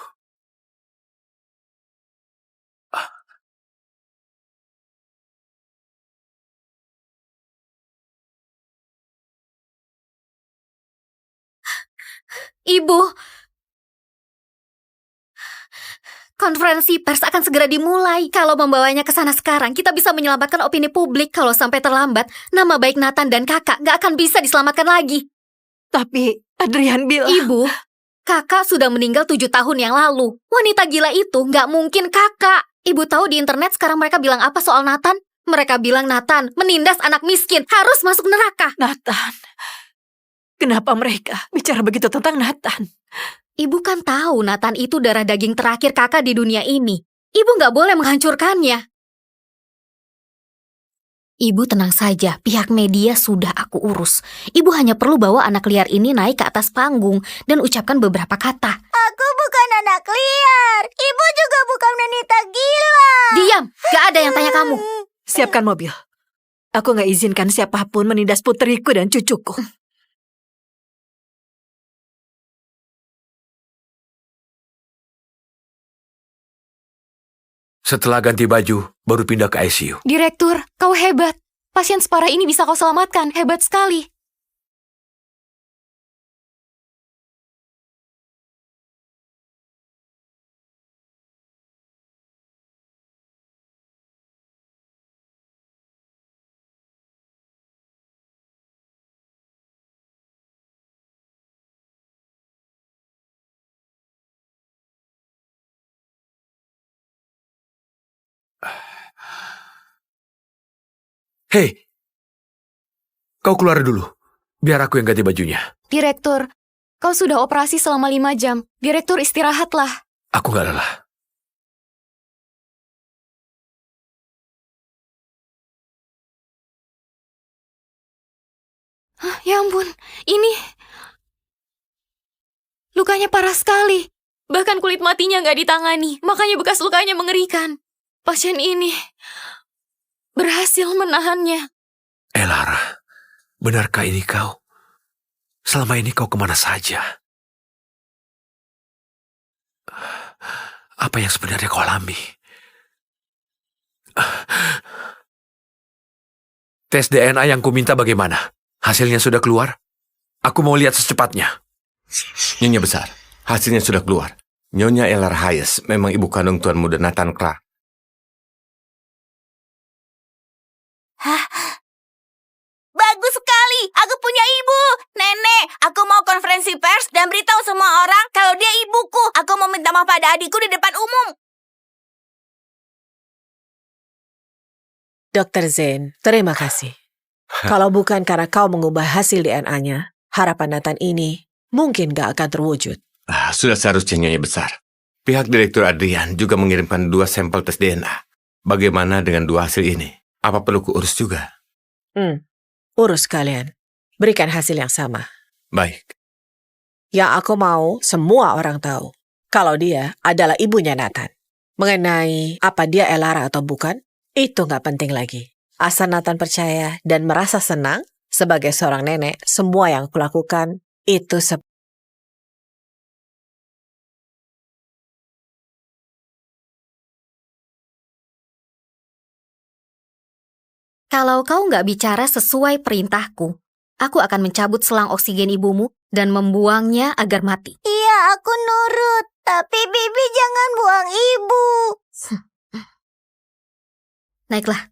Ibu, konferensi pers akan segera dimulai. Kalau membawanya ke sana sekarang, kita bisa menyelamatkan opini publik. Kalau sampai terlambat, nama baik Nathan dan kakak nggak akan bisa diselamatkan lagi. Tapi Adrian bilang... Ibu, Kakak sudah meninggal 7 tahun yang lalu. Wanita gila itu nggak mungkin kakak. Ibu tahu di internet sekarang mereka bilang apa soal Nathan? Mereka bilang Nathan menindas anak miskin, harus masuk neraka. Nathan. Kenapa mereka bicara begitu tentang Nathan? Ibu kan tahu Nathan itu darah daging terakhir kakak di dunia ini. Ibu nggak boleh menghancurkannya. Ibu tenang saja, pihak media sudah aku urus. Ibu hanya perlu bawa anak liar ini naik ke atas panggung dan ucapkan beberapa kata. Aku bukan anak liar. Ibu juga bukan wanita gila. Diam, gak ada yang tanya kamu. Siapkan mobil. Aku nggak izinkan siapapun menindas putriku dan cucuku. Setelah ganti baju, baru pindah ke ICU. Direktur, kau hebat. Pasien separah ini bisa kau selamatkan. Hebat sekali. Hei, kau keluar dulu. Biar aku yang ganti bajunya. Direktur, kau sudah operasi selama 5 jam. Direktur, istirahatlah. Aku gak lelah. Hah, ya ampun, ini... Lukanya parah sekali. Bahkan kulit matinya nggak ditangani. Makanya bekas lukanya mengerikan. Pasien ini berhasil menahannya. Lara, benarkah ini kau? Selama ini kau kemana saja? Apa yang sebenarnya kau alami? Tes DNA yang kuminta bagaimana? Hasilnya sudah keluar? Aku mau lihat secepatnya. Nyonya besar, hasilnya sudah keluar. Nyonya Elar Hayes memang ibu kandung Tuan Muda Nathan Clark. Hah? Bagus sekali, aku punya ibu. Nenek, aku mau konferensi pers dan beritahu semua orang kalau dia ibuku. Aku mau minta maaf pada adikku di depan umum. Dr. Zain, terima kasih. Kalau bukan karena kau mengubah hasil DNA-nya, harapan Nathan ini mungkin gak akan terwujud. Sudah seharusnya Nyonya besar. Pihak Direktur Adrian juga mengirimkan 2 sampel tes DNA. Bagaimana dengan 2 hasil ini? Apa perlu kuurus juga? Urus kalian. Berikan hasil yang sama. Baik. Yang aku mau semua orang tahu kalau dia adalah ibunya Nathan. Mengenai apa dia Elara atau bukan, itu gak penting lagi. Asal Nathan percaya dan merasa senang sebagai seorang nenek, semua yang aku lakukan itu Kalau kau nggak bicara sesuai perintahku, aku akan mencabut selang oksigen ibumu dan membuangnya agar mati. Iya, aku nurut. Tapi Bibi jangan buang ibu. Naiklah.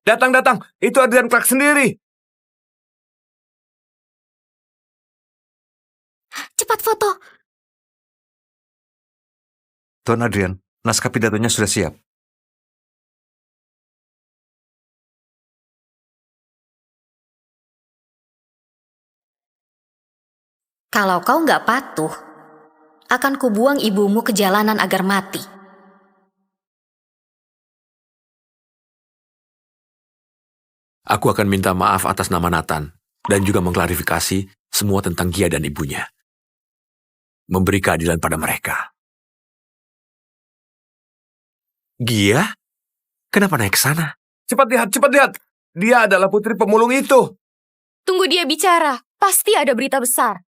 Datang. Itu Adrian Clark sendiri. Cepat foto. Tuan Adrian, naskah pidatonya sudah siap. Kalau kau nggak patuh, akan kubuang ibumu ke jalanan agar mati. Aku akan minta maaf atas nama Nathan dan juga mengklarifikasi semua tentang Gia dan ibunya. Memberi keadilan pada mereka. Gia? Kenapa naik ke sana? Cepat lihat. Dia adalah putri pemulung itu. Tunggu dia bicara. Pasti ada berita besar.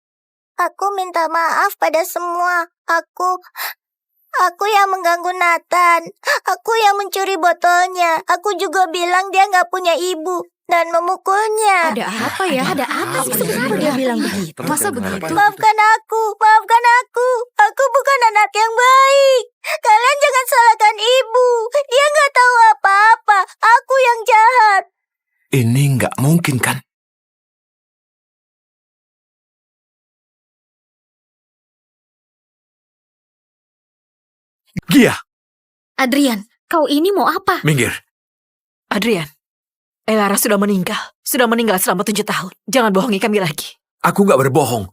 Aku minta maaf pada semua. Aku yang mengganggu Nathan. Aku yang mencuri botolnya. Aku juga bilang dia nggak punya ibu dan memukulnya. Ada apa ya? Ada apa sih sebenarnya dia bilang begitu? Masa begitu? Maafkan aku. Aku bukan anak yang baik. Kalian jangan salahkan ibu. Dia nggak tahu apa-apa. Aku yang jahat. Ini nggak mungkin kan? Gia, Adrian, kau ini mau apa? minggir. Adrian, Elara sudah meninggal. Sudah meninggal selama 7 tahun. Jangan bohongi kami lagi. Aku nggak berbohong.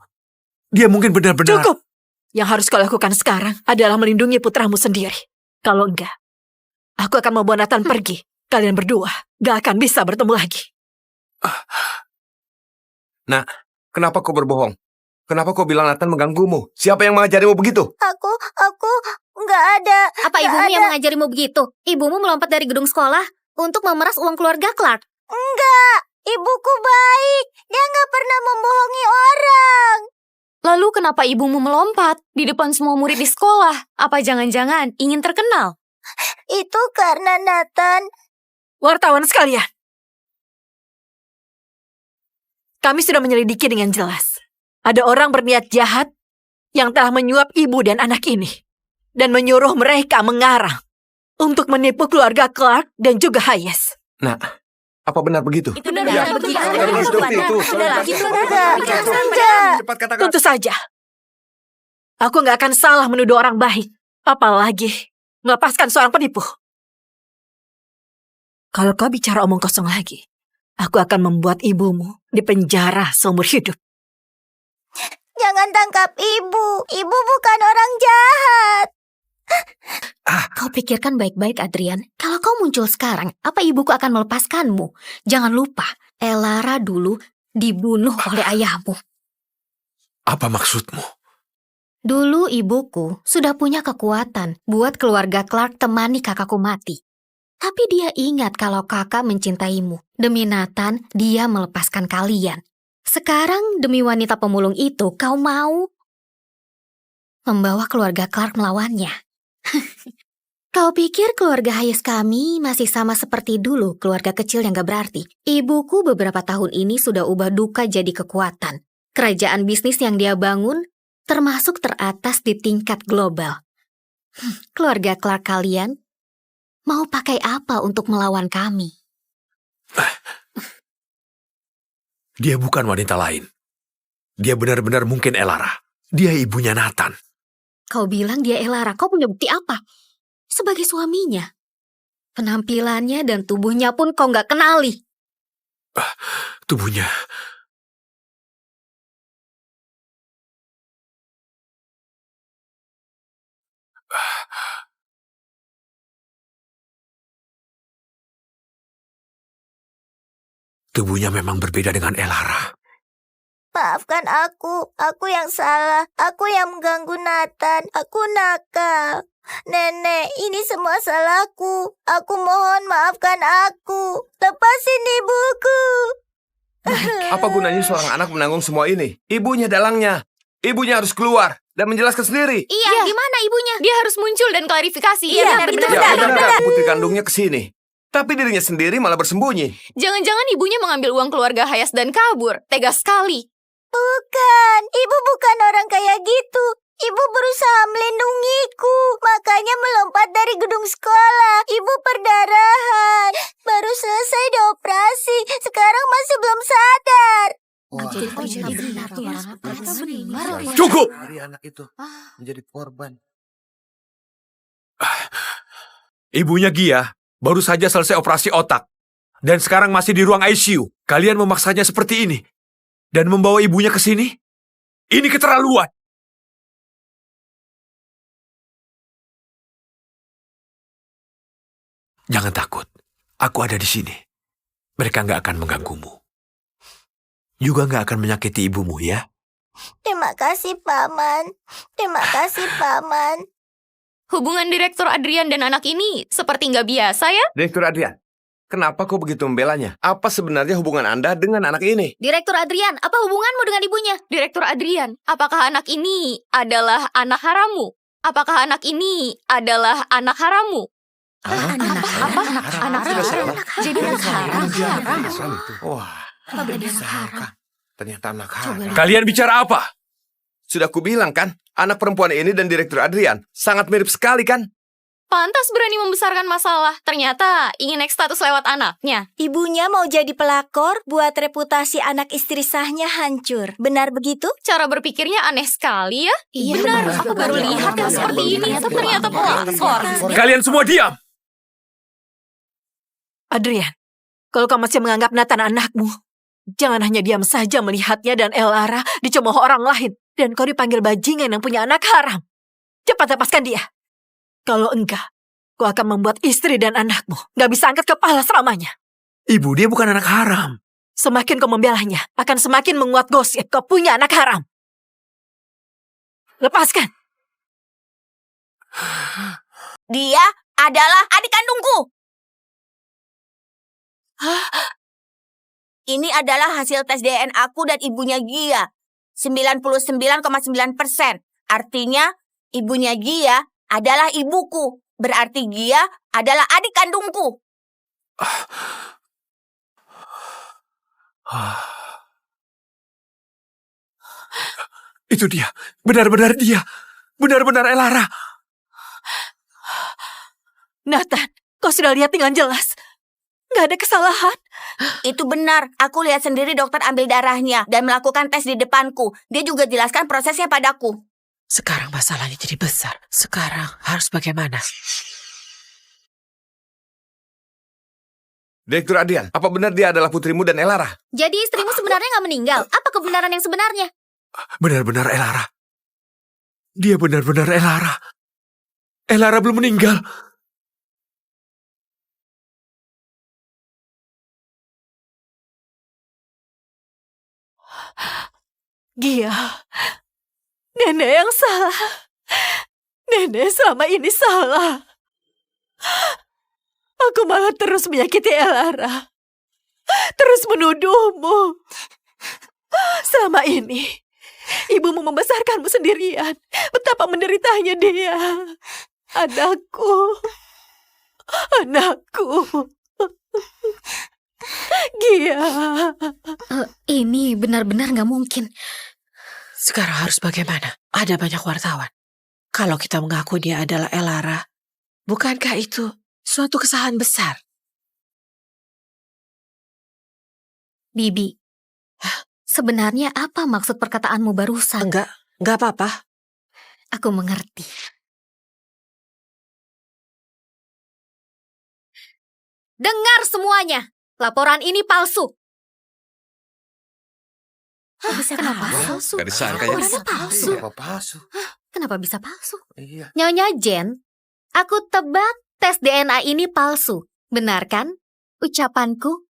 Dia mungkin benar-benar... Cukup! Yang harus kau lakukan sekarang adalah melindungi putramu sendiri. Kalau enggak, aku akan membawa Nathan pergi. Kalian berdua gak akan bisa bertemu lagi. Nak, kenapa kau berbohong? Kenapa kau bilang Nathan mengganggumu? Siapa yang mengajarimu begitu? Aku nggak ada. Apa nggak ibumu ada. yang mengajarimu begitu? Ibumu melompat dari gedung sekolah untuk memeras uang keluarga Clark. Enggak, ibuku baik. Dia nggak pernah membohongi orang. Lalu kenapa ibumu melompat di depan semua murid di sekolah? Apa jangan-jangan ingin terkenal? Itu karena Nathan. Wartawan sekalian, kami sudah menyelidiki dengan jelas. Ada orang berniat jahat yang telah menyuap ibu dan anak ini dan menyuruh mereka mengarang untuk menipu keluarga Clark dan juga Hayes. Nak, apa benar begitu? Itu benar Ya, begitu. benar, begitu. Enggak. Cepat katakan. Tentu saja. Aku nggak akan salah menuduh orang baik. Apalagi melepaskan seorang penipu. Kalau kau bicara omong kosong lagi, aku akan membuat ibumu di penjara seumur hidup. Jangan tangkap ibu. Ibu bukan orang jahat. Kau pikirkan baik-baik, Adrian. Kalau kau muncul sekarang, apa ibuku akan melepaskanmu? Jangan lupa, Elara dulu dibunuh oleh ayahmu. Apa maksudmu? Dulu ibuku sudah punya kekuatan buat keluarga Clark temani kakakku mati. Tapi dia ingat kalau kakak mencintaimu. Demi Nathan, dia melepaskan kalian. Sekarang demi wanita pemulung itu, kau mau membawa keluarga Clark melawannya. Kau pikir keluarga Hayes kami masih sama seperti dulu, keluarga kecil yang gak berarti? Ibuku beberapa tahun ini sudah ubah duka jadi kekuatan. Kerajaan bisnis yang dia bangun termasuk teratas di tingkat global. Keluarga Clark kalian mau pakai apa untuk melawan kami? Dia bukan wanita lain. Dia benar-benar mungkin Elara. Dia ibunya Nathan. Kau bilang dia Elara, kau punya bukti apa? Sebagai suaminya. Penampilannya dan tubuhnya pun kau gak kenali. Tubuhnya... Tubuhnya memang berbeda dengan Elara. Maafkan aku yang salah. Aku yang mengganggu Nathan. Aku nakal. Nenek, ini semua salahku. Aku mohon maafkan aku. Lepasin ibuku. Apa gunanya seorang anak menanggung semua ini? Ibunya dalangnya. Ibunya harus keluar dan menjelaskan sendiri. Iya, gimana ibunya? Dia harus muncul dan klarifikasi. Iya, benar, benar, benar. Ya benar, putri kandungnya ke sini. Tapi dirinya sendiri malah bersembunyi. Jangan-jangan ibunya mengambil uang keluarga Hayes dan kabur. Tega sekali. Bukan, ibu bukan orang kayak gitu. Ibu berusaha melindungiku, makanya melompat dari gedung sekolah. Ibu perdarahan, baru selesai dioperasi, sekarang masih belum sadar. Cukup! Hari anak itu menjadi korban. Ibunya Gia baru saja selesai operasi otak. Dan sekarang masih di ruang ICU. Kalian memaksanya seperti ini. Dan membawa ibunya ke sini? Ini keterlaluan. Jangan takut. Aku ada di sini. Mereka nggak akan mengganggumu. Juga nggak akan menyakiti ibumu ya. Terima kasih, Paman. Terima kasih, Paman. Hubungan Direktur Adrian dan anak ini seperti nggak biasa ya? Direktur Adrian, kenapa kau begitu membelanya? Apa sebenarnya hubungan Anda dengan anak ini? Direktur Adrian, apa hubunganmu dengan ibunya? Direktur Adrian, apakah anak ini adalah anak haramu? Apakah anak ini adalah anak haramu? Anak haram? Jadi anak haram? Wah, ternyata anak haram. Kalian bicara apa? Sudah kubilang kan, anak perempuan ini dan Direktur Adrian sangat mirip sekali kan? Pantas berani membesarkan masalah. Ternyata ingin naik status lewat anaknya. Ibunya mau jadi pelakor buat reputasi anak istri sahnya hancur. Benar begitu? Cara berpikirnya aneh sekali ya. Iya, Benar, benar. aku baru lihat yang seperti ini. Ternyata pelakor. Kalian semua diam! Adrian, kalau kau masih menganggap Nathan anakmu, jangan hanya diam saja melihatnya dan Elara dicemooh orang lain. Dan kau dipanggil bajingan yang punya anak haram. Cepat lepaskan dia. Kalau enggak, kau akan membuat istri dan anakmu gak bisa angkat kepala selamanya. Ibu, dia bukan anak haram. Semakin kau membelanya, akan semakin menguat gosip kau punya anak haram. Lepaskan. Dia adalah adik kandungku. Ini adalah hasil tes DNA aku dan ibunya Gia. 99,9%. Artinya, ibunya Gia adalah ibuku. Berarti Gia adalah adik kandungku. Itu dia. Benar-benar dia. Benar-benar Elara. Nathan, kau sudah lihat dengan jelas. Gak ada kesalahan. Itu benar. Aku lihat sendiri dokter ambil darahnya dan melakukan tes di depanku. Dia juga jelaskan prosesnya padaku. Sekarang masalahnya jadi besar. Sekarang harus bagaimana? Direktur Adrian, apa benar dia adalah putrimu dan Elara? Jadi istrimu sebenarnya nggak meninggal. Apa kebenaran yang sebenarnya? Benar-benar Elara. Dia benar-benar Elara. Elara belum meninggal. Gia, nenek yang salah. Nenek selama ini salah. Aku malah terus menyakiti Elara. Terus menuduhmu. Selama ini, ibumu membesarkanmu sendirian. Betapa menderitanya dia. Anakku. Anakku. Gia. Ini benar-benar nggak mungkin. Sekarang harus bagaimana? Ada banyak wartawan. Kalau kita mengaku dia adalah Elara, bukankah itu suatu kesalahan besar? Bibi, sebenarnya apa maksud perkataanmu barusan? Enggak apa-apa. Aku mengerti. Dengar semuanya. Laporan ini palsu. Kenapa palsu? Gak disangka ya. Laporannya palsu. Palsu. Kenapa bisa palsu? Iya. Nyonya Jen, aku tebak tes DNA ini palsu. Benar kan? Ucapanku.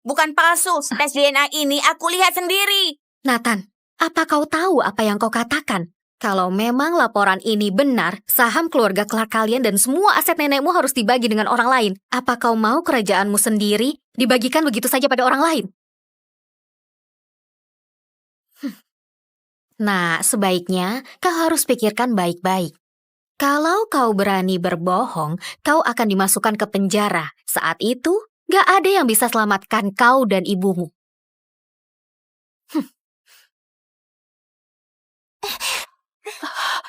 Bukan palsu. Tes DNA ini aku lihat sendiri. Nathan, apa kau tahu apa yang kau katakan? Kalau memang laporan ini benar, saham keluarga Clark kalian dan semua aset nenekmu harus dibagi dengan orang lain. Apa kau mau kerajaanmu sendiri dibagikan begitu saja pada orang lain? Nah, sebaiknya kau harus pikirkan baik-baik. Kalau kau berani berbohong, kau akan dimasukkan ke penjara. Saat itu, gak ada yang bisa selamatkan kau dan ibumu.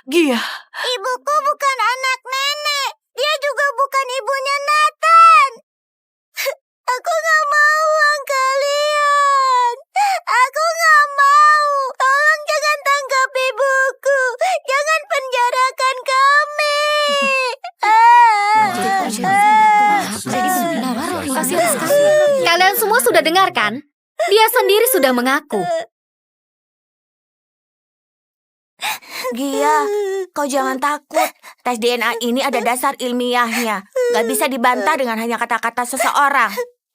Gia. Ibuku bukan anak nenek. Dia juga bukan ibunya Nathan. Aku gak mau uang kalian. Aku gak mau. Tolong jangan tangkap ibuku. Jangan penjarakan kami. Kalian semua sudah dengar kan? Dia sendiri sudah mengaku. Gia, kau jangan takut. Tes DNA ini ada dasar ilmiahnya. Gak bisa dibantah dengan hanya kata-kata seseorang.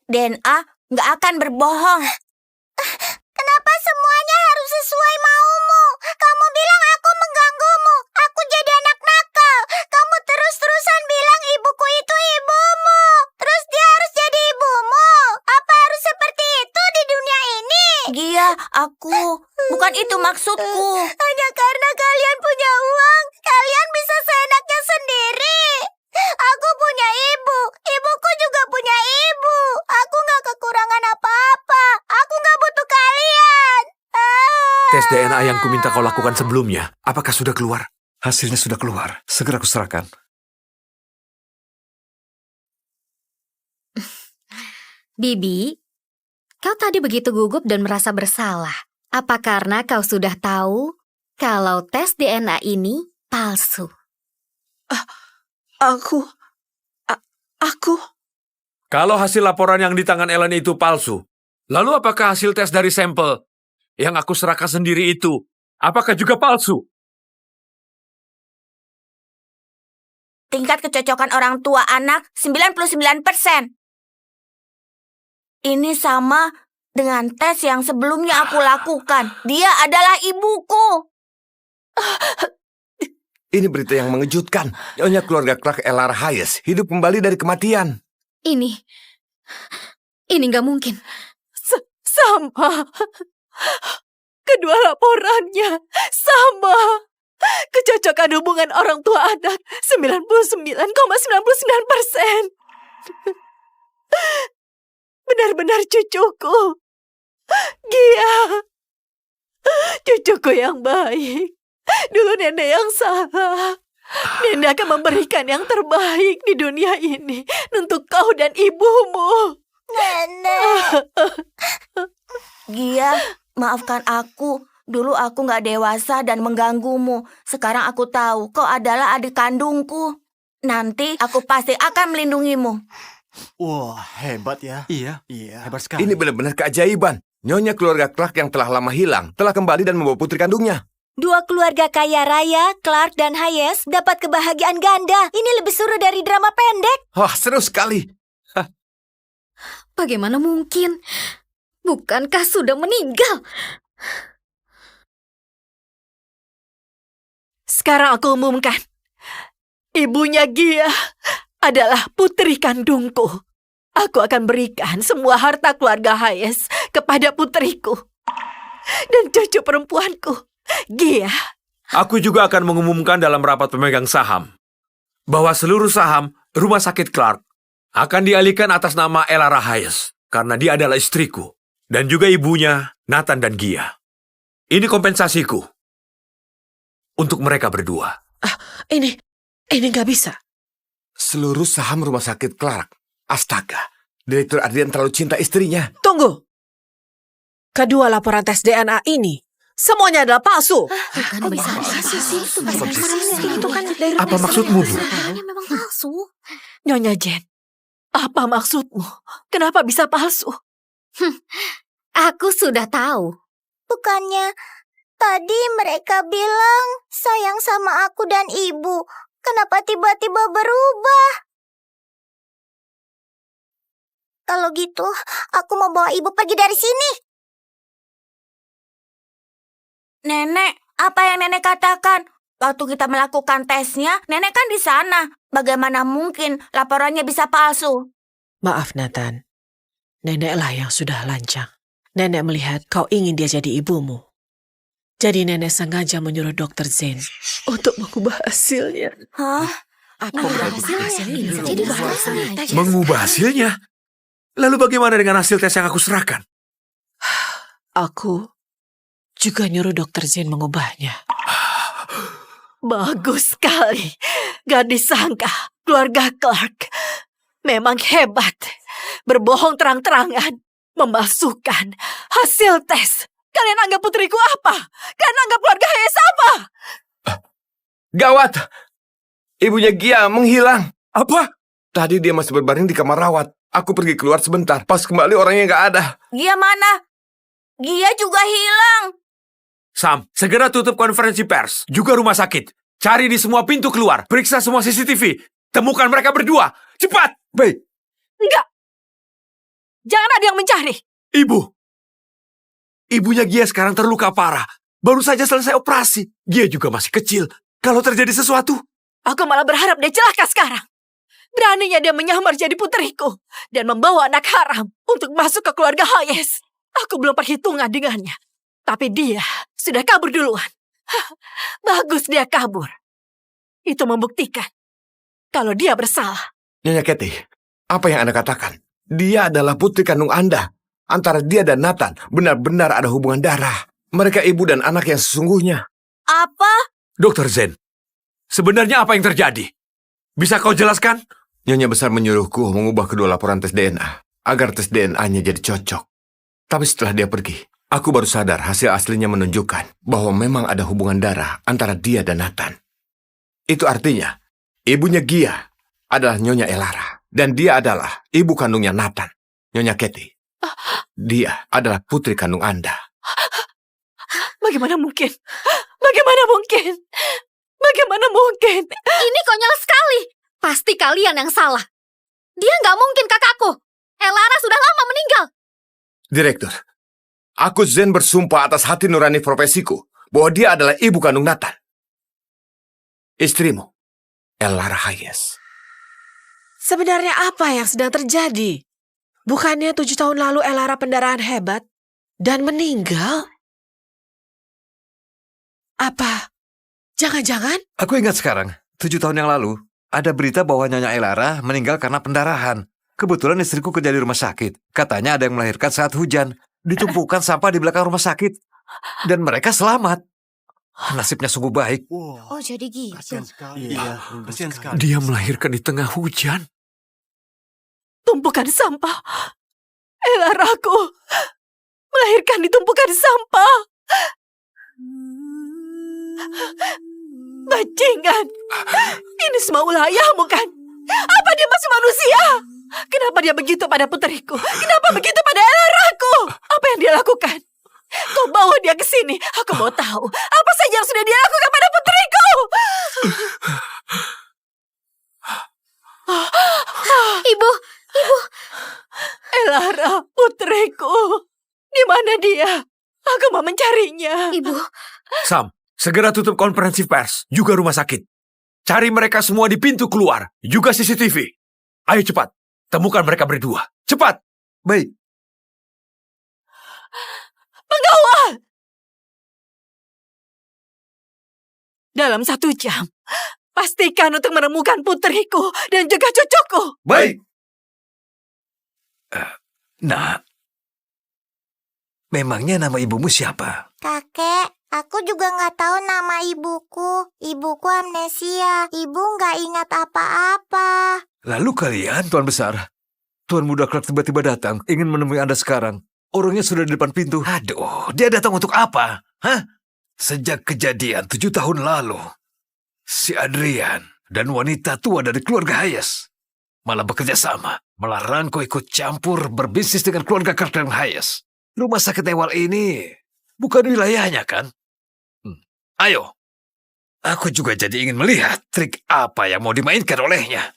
DNA gak akan berbohong. Kenapa semuanya harus sesuai maumu? Kamu bilang aku mengganggumu. Aku jadi anak nakal. Kamu terus-terusan bilang ibuku itu ibumu. Terus dia harus jadi ibumu. Apa harus seperti itu di dunia ini? Gia, bukan itu maksudku. Hanya karena kalian punya uang, kalian bisa seenaknya sendiri. Aku punya ibu. Ibuku juga punya ibu. Aku gak kekurangan apa-apa. Aku gak butuh kalian. Tes DNA yang kuminta kau lakukan sebelumnya, apakah sudah keluar? Hasilnya sudah keluar. Segera kuserahkan. Bibi, kau tadi begitu gugup dan merasa bersalah. Apa karena kau sudah tahu kalau tes DNA ini palsu? Aku... Kalau hasil laporan yang di tangan Ellen itu palsu, lalu apakah hasil tes dari sampel yang aku serahkan sendiri itu, apakah juga palsu? Tingkat kecocokan orang tua anak 99%. Ini sama dengan tes yang sebelumnya aku lakukan. Dia adalah ibuku. Ini berita yang mengejutkan. Nyonya keluarga Clark Elara Hayes hidup kembali dari kematian. Ini nggak mungkin. Sama. Kedua laporannya sama. Kecocokan hubungan orang tua anak 99,99%. Benar-benar cucuku. Gia. Cucuku yang baik. Dulu nenek yang salah. Nenek akan memberikan yang terbaik di dunia ini untuk kau dan ibumu. Nenek. Gia, maafkan aku. Dulu aku gak dewasa dan mengganggumu. Sekarang aku tahu kau adalah adik kandungku. Nanti aku pasti akan melindungimu. Wah, hebat ya. Iya, hebat sekali. Ini benar-benar keajaiban. Nyonya keluarga Clark yang telah lama hilang telah kembali dan membawa putri kandungnya. Dua keluarga kaya raya, Clark dan Hayes, dapat kebahagiaan ganda. Ini lebih seru dari drama pendek. Wah, seru sekali. Bagaimana mungkin? Bukankah sudah meninggal? Sekarang aku umumkan. Ibunya Gia adalah putri kandungku. Aku akan berikan semua harta keluarga Hayes kepada putriku. Dan cucu perempuanku, Gia. Aku juga akan mengumumkan dalam rapat pemegang saham bahwa seluruh saham Rumah Sakit Clark akan dialihkan atas nama Elara Hayes karena dia adalah istriku dan juga ibunya Nathan dan Gia. Ini kompensasiku untuk mereka berdua. Ini nggak bisa. Seluruh saham Rumah Sakit Clark. Astaga, Direktur Adrian terlalu cinta istrinya. Tunggu. Kedua laporan tes DNA ini semuanya adalah palsu. Kok bisa palsu sih? Itu kan dari Apa maksudmu, Bu? memang palsu. Nyonya Jen, apa maksudmu? Kenapa bisa palsu? Aku sudah tahu. Bukannya tadi mereka bilang sayang sama aku dan ibu. Kenapa tiba-tiba berubah? Kalau gitu, aku mau bawa ibu pergi dari sini. Nenek, apa yang nenek katakan? Waktu kita melakukan tesnya, nenek kan di sana. Bagaimana mungkin laporannya bisa palsu? Maaf Nathan, neneklah yang sudah lancang. Nenek melihat kau ingin dia jadi ibumu. Jadi nenek sengaja menyuruh Dr. Zen untuk mengubah hasilnya. Hah? Apa hasilnya? Jadi bahasanya. Mengubah hasilnya? Lalu bagaimana dengan hasil tes yang aku serahkan? Aku juga nyuruh Dr. Zen mengubahnya. Bagus sekali. Gak disangka keluarga Clark memang hebat. Berbohong terang-terangan. Memalsukan hasil tes. Kalian anggap putriku apa? Kalian anggap keluarga Hayes apa? Gawat! Ibunya Gia menghilang. Apa? Tadi dia masih berbaring di kamar rawat. Aku pergi keluar sebentar. Pas kembali orangnya nggak ada. Gia mana? Gia juga hilang. Sam, segera tutup konferensi pers. Juga rumah sakit. Cari di semua pintu keluar. Periksa semua CCTV. Temukan mereka berdua. Cepat! Baik. Enggak. Jangan ada yang mencari. Ibu. Ibunya Gia sekarang terluka parah. Baru saja selesai operasi. Gia juga masih kecil. Kalau terjadi sesuatu. Aku malah berharap dia celaka sekarang. Beraninya dia menyamar jadi putriku. Dan membawa anak haram untuk masuk ke keluarga Hayes. Aku belum perhitungan dengannya. Tapi dia sudah kabur duluan. Bagus dia kabur. Itu membuktikan kalau dia bersalah. Nyonya Kathy, apa yang Anda katakan? Dia adalah putri kandung Anda. Antara dia dan Nathan benar-benar ada hubungan darah. Mereka ibu dan anak yang sesungguhnya. Apa? Dr. Zen, sebenarnya apa yang terjadi? Bisa kau jelaskan? Nyonya besar menyuruhku mengubah kedua laporan tes DNA. agar tes DNA-nya jadi cocok. Tapi setelah dia pergi, aku baru sadar hasil aslinya menunjukkan bahwa memang ada hubungan darah antara dia dan Nathan. Itu artinya, ibunya Gia adalah Nyonya Elara. Dan dia adalah ibu kandungnya Nathan, Nyonya Kathy. Dia adalah putri kandung Anda. Bagaimana mungkin? Bagaimana mungkin? Bagaimana mungkin? Ini konyol sekali. Pasti kalian yang salah. Dia nggak mungkin kakakku. Elara sudah lama meninggal. Direktur, aku Zen bersumpah atas hati nurani profesiku bahwa dia adalah ibu kandung Nathan. Istrimu, Elara Hayes. Sebenarnya apa yang sedang terjadi? Bukannya 7 tahun lalu Elara pendarahan hebat dan meninggal? Apa? Jangan-jangan? Aku ingat sekarang, 7 tahun yang lalu, ada berita bahwa Nyonya Elara meninggal karena pendarahan. Kebetulan istriku kerja di rumah sakit. Katanya ada yang melahirkan saat hujan. Ditumpukan sampah di belakang rumah sakit. Dan mereka selamat. Nasibnya sungguh baik. Oh, jadi gitu. Kasihan sekali. Iya, kasihan sekali. Dia melahirkan di tengah hujan. Tumpukan sampah. Elaraku melahirkan di tumpukan sampah. Bajingan. Ini semua ulahmu kan? Apa dia masih manusia? Kenapa dia begitu pada puteriku? Kenapa begitu pada Elaraku? Apa yang dia lakukan? Kau bawa dia ke sini. Aku mau tahu apa saja yang sudah dia lakukan pada puteriku. Ibu. Elara, putriku. Di mana dia? Aku mau mencarinya. Ibu. Sam, segera tutup konferensi pers, juga rumah sakit. Cari mereka semua di pintu keluar, juga CCTV. Ayo cepat, temukan mereka berdua. Cepat! Baik. Pengawal! Dalam 1 jam, pastikan untuk menemukan putriku dan juga cucuku. Baik. Nah, memangnya nama ibumu siapa? Kakek, aku juga nggak tahu nama ibuku. Ibuku amnesia. Ibu nggak ingat apa-apa. Lalu kalian, Tuan Besar, Tuan Muda Clark tiba-tiba datang, ingin menemui Anda sekarang. Orangnya sudah di depan pintu. Aduh, dia datang untuk apa? Hah? Sejak kejadian 7 tahun lalu, si Adrian dan wanita tua dari keluarga Hayes malah bekerja sama, melarangku ikut campur berbisnis dengan keluarga Clark dan Hayes. Rumah sakit Ewal ini bukan wilayahnya, kan? Ayo, aku juga jadi ingin melihat trik apa yang mau dimainkan olehnya.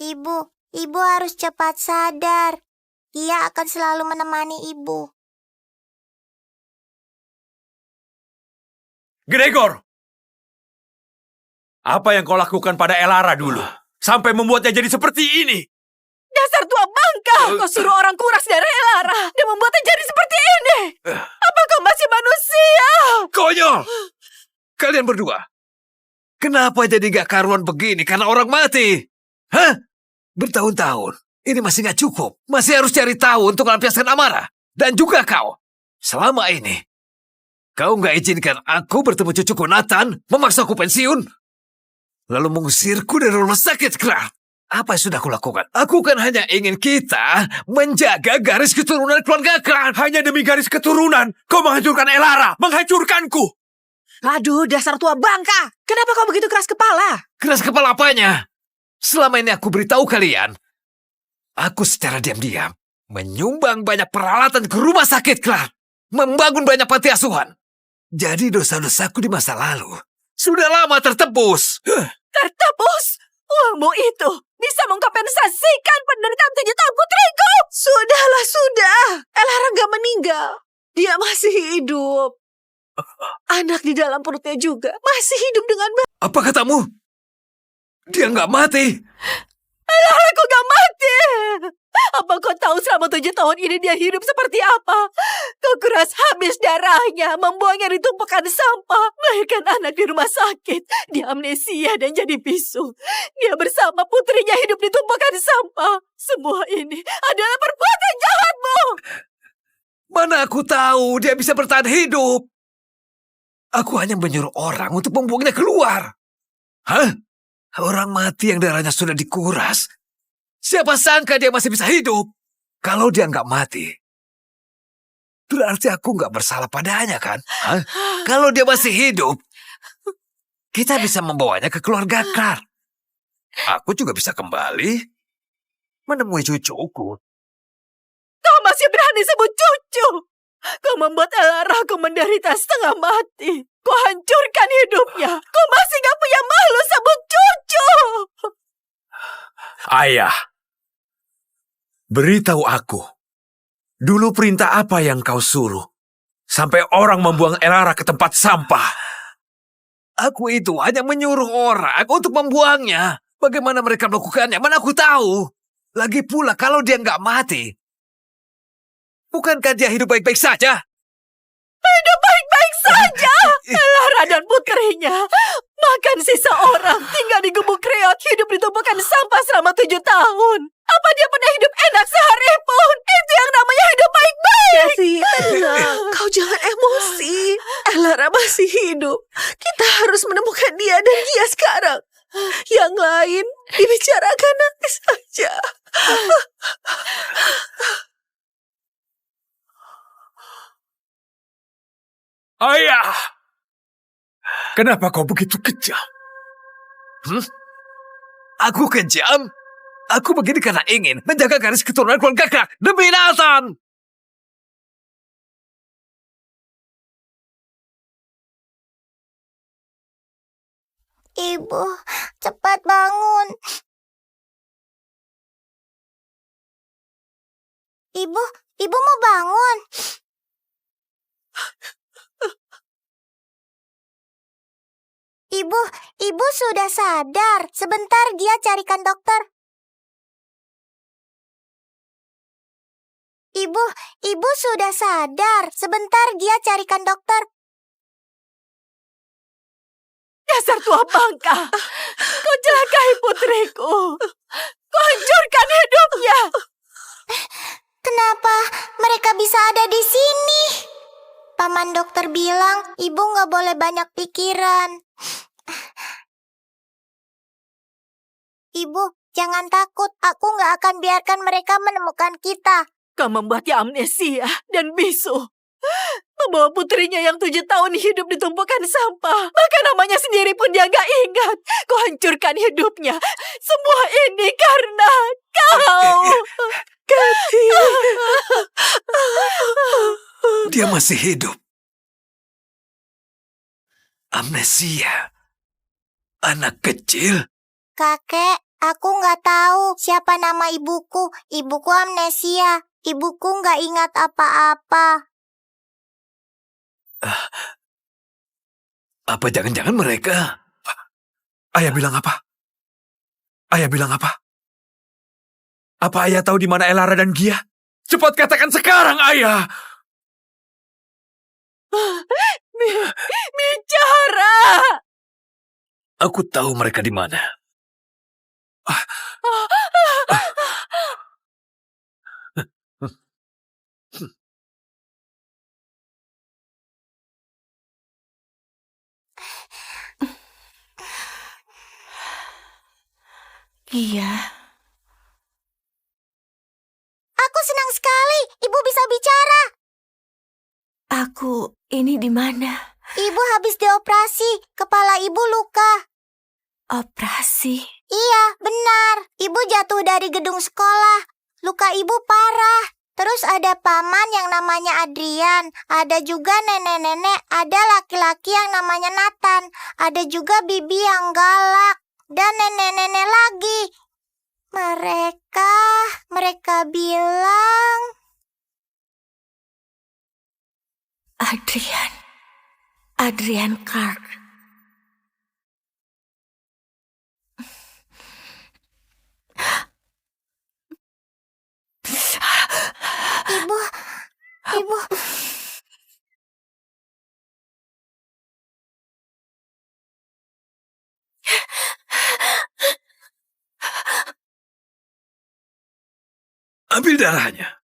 Ibu harus cepat sadar. Dia akan selalu menemani ibu. Gregor! Apa yang kau lakukan pada Elara dulu? Sampai membuatnya jadi seperti ini. Dasar tua bangka! Kau suruh orang kuras darah Elara dan membuatnya jadi seperti ini. Apa kau masih manusia? Konyol! Kalian berdua, kenapa jadi gak karuan begini karena orang mati? Hah? Bertahun-tahun, ini masih gak cukup. Masih harus cari tahu untuk melampiaskan amarah. Dan juga kau, selama ini, kau gak izinkan aku bertemu cucuku Nathan, memaksaku pensiun, lalu mengusirku dari rumah sakit, Clark. Apa yang sudah aku lakukan? Aku kan hanya ingin kita menjaga garis keturunan keluarga Clark. Hanya demi garis keturunan, kau menghancurkan Elara, menghancurkanku. Aduh, dasar tua bangka. Kenapa kau begitu keras kepala? Keras kepala apanya? Selama ini aku beritahu kalian, aku secara diam-diam menyumbang banyak peralatan ke rumah sakit, Clark. Membangun banyak panti asuhan. Jadi dosa-dosaku di masa lalu sudah lama tertebus. Tertebus? Uangmu itu bisa mengkompensasikan penderitaan 7 tahun putriku. Sudahlah, sudah. Elara gak meninggal. Dia masih hidup. Anak di dalam perutnya juga masih hidup dengan baik. Apa katamu? Dia nggak mati. Elaraku gak mati. Apa kau tahu selama 7 tahun ini dia hidup seperti apa? Kau kuras habis darahnya, membuangnya di tumpukan sampah, melahirkan anak di rumah sakit. Dia amnesia dan jadi bisu. Dia bersama putrinya hidup di tumpukan sampah. Semua ini adalah perbuatan jahatmu. Mana aku tahu dia bisa bertahan hidup. Aku hanya menyuruh orang untuk membuangnya keluar. Hah? Orang mati yang darahnya sudah dikuras. Siapa sangka dia masih bisa hidup? Kalau dia nggak mati, berarti aku nggak bersalah padanya kan? Hah? Kalau dia masih hidup, kita bisa membawanya ke keluarga Clark. Aku juga bisa kembali menemui cucuku. Kau masih berani sebut cucu. Kau membuat Elara menderita setengah mati. Kau hancurkan hidupnya. Kau masih gak punya malu sebut cucu. Ayah, beritahu aku. Dulu perintah apa yang kau suruh? Sampai orang membuang Elara ke tempat sampah. Aku itu hanya menyuruh orang untuk membuangnya. Bagaimana mereka melakukannya? Mana aku tahu. Lagi pula kalau dia nggak mati, bukankah dia hidup baik-baik saja? Hidup baik-baik saja. Elara dan putrinya makan sisa orang, tinggal di gubuk reot, hidup di tumpukan sampah selama 7 tahun. Apa dia pernah hidup enak sehari pun? Itu yang namanya hidup baik-baik. Kathy, tenang. Kau jangan emosi. Elara masih hidup. Kita harus menemukan dia dan dia sekarang. Yang lain dibicarakan nanti saja. Ayah, kenapa kau begitu kejam? Aku kejam? Aku begini karena ingin menjaga garis keturunan keluarga Clark demi Nathan. Ibu, cepat bangun. Ibu mau bangun. Ibu sudah sadar. Sebentar, Gia carikan dokter. Ibu sudah sadar. Sebentar, Gia carikan dokter. Dasar tua bangka. Kau celakai putriku. Kau hancurkan hidupnya. Kenapa mereka bisa ada di sini? Paman dokter bilang ibu nggak boleh banyak pikiran. Ibu, jangan takut. Aku nggak akan biarkan mereka menemukan kita. Kau membuatnya amnesia dan bisu. Membawa putrinya yang 7 tahun hidup di tumpukan sampah. Bahkan namanya sendiri pun dia gak ingat. Kau hancurkan hidupnya. Semua ini karena kau. Kathy. Dia masih hidup. Amnesia. Anak kecil. Kakek, aku nggak tahu siapa nama ibuku. Ibuku amnesia. Ibuku nggak ingat apa-apa. Apa jangan-jangan mereka? Ayah bilang apa? Ayah bilang apa? Apa ayah tahu di mana Elara dan Gia? Cepat katakan sekarang, ayah! Bicara! Aku tahu mereka di mana. Iya. Aku senang sekali. Ibu bisa bicara. Ini di mana? Ibu habis dioperasi. Kepala ibu luka. Operasi? Iya, benar. Ibu jatuh dari gedung sekolah. Luka ibu parah. Terus ada paman yang namanya Adrian. Ada juga nenek-nenek. Ada laki-laki yang namanya Nathan. Ada juga bibi yang galak. Dan nenek-nenek lagi. Mereka bilang... Adrian Clark. Ibu... Ambil darahnya.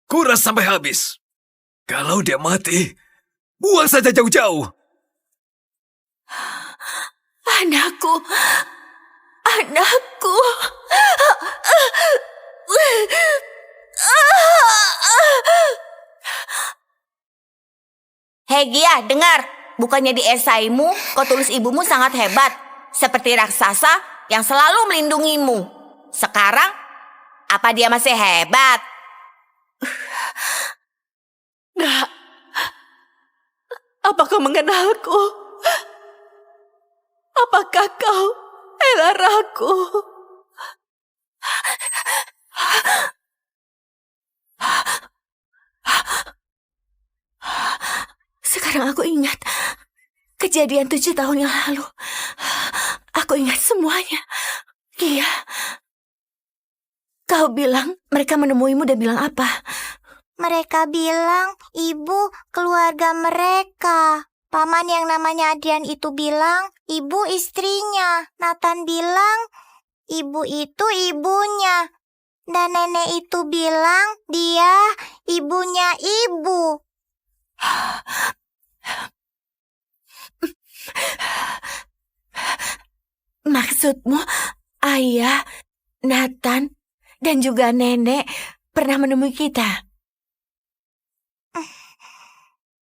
Kuras sampai habis. Kalau dia mati, buang saja jauh-jauh. Anakku. Anakku. Hei Gia, dengar. Bukannya di esaimu, kau tulis ibumu sangat hebat. Seperti raksasa yang selalu melindungimu. Sekarang, apa dia masih hebat? Nak, apa kau mengenalku? Apakah kau Elaraku? Sekarang aku ingat kejadian 7 tahun yang lalu. Aku ingat semuanya. Iya. Kau bilang mereka menemuimu dan bilang apa? Mereka bilang ibu keluarga mereka. Paman yang namanya Adrian itu bilang ibu istrinya. Nathan bilang ibu itu ibunya. Dan nenek itu bilang dia ibunya ibu. Maksudmu ayah, Nathan, dan juga nenek pernah menemui kita?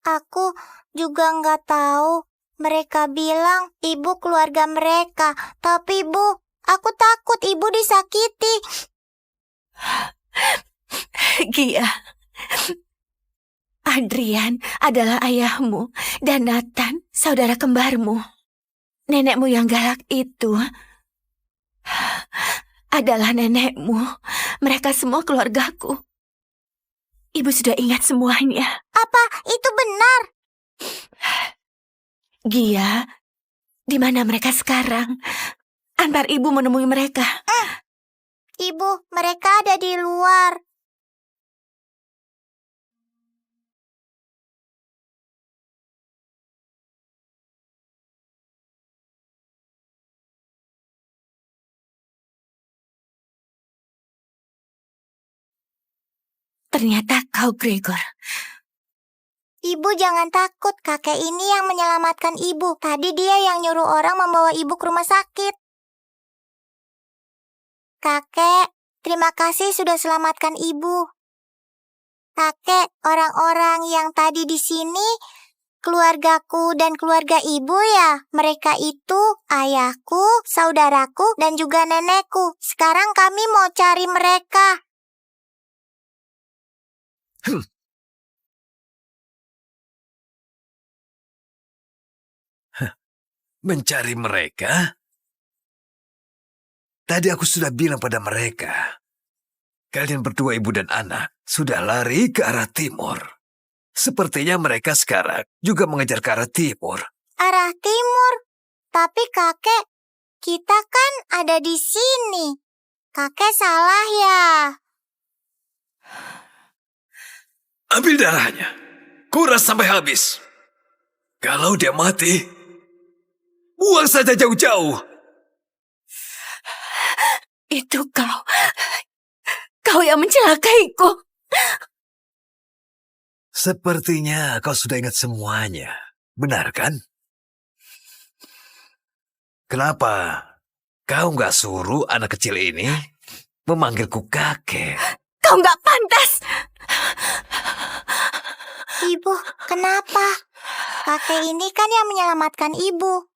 Aku juga nggak tahu. Mereka bilang ibu keluarga mereka. Tapi Bu, aku takut ibu disakiti. Gia, Adrian adalah ayahmu dan Nathan saudara kembarmu. Nenekmu yang galak itu adalah nenekmu. Mereka semua keluargaku. Ibu sudah ingat semuanya. Apa itu benar? Gia, di mana mereka sekarang? Antar ibu menemui mereka. Ibu, mereka ada di luar. Ternyata kau, Gregor. Ibu jangan takut, kakek ini yang menyelamatkan ibu. Tadi dia yang nyuruh orang membawa ibu ke rumah sakit. Kakek, terima kasih sudah selamatkan ibu. Kakek, orang-orang yang tadi di sini, keluargaku dan keluarga ibu ya. Mereka itu ayahku, saudaraku, dan juga nenekku. Sekarang kami mau cari mereka. Mencari mereka? Tadi aku sudah bilang pada mereka, kalian berdua ibu dan anak sudah lari ke arah timur. Sepertinya mereka sekarang juga mengejar ke arah timur. Arah timur? Tapi kakek, kita kan ada di sini. Kakek salah ya. Ambil darahnya. Kuras sampai habis. Kalau dia mati, buang saja jauh-jauh. Itu kau. Kau yang mencelakaiku. Sepertinya kau sudah ingat semuanya. Benar kan? Kenapa kau nggak suruh anak kecil ini memanggilku kakek? Kau nggak pantas. Ibu, kenapa? Kakek ini kan yang menyelamatkan ibu.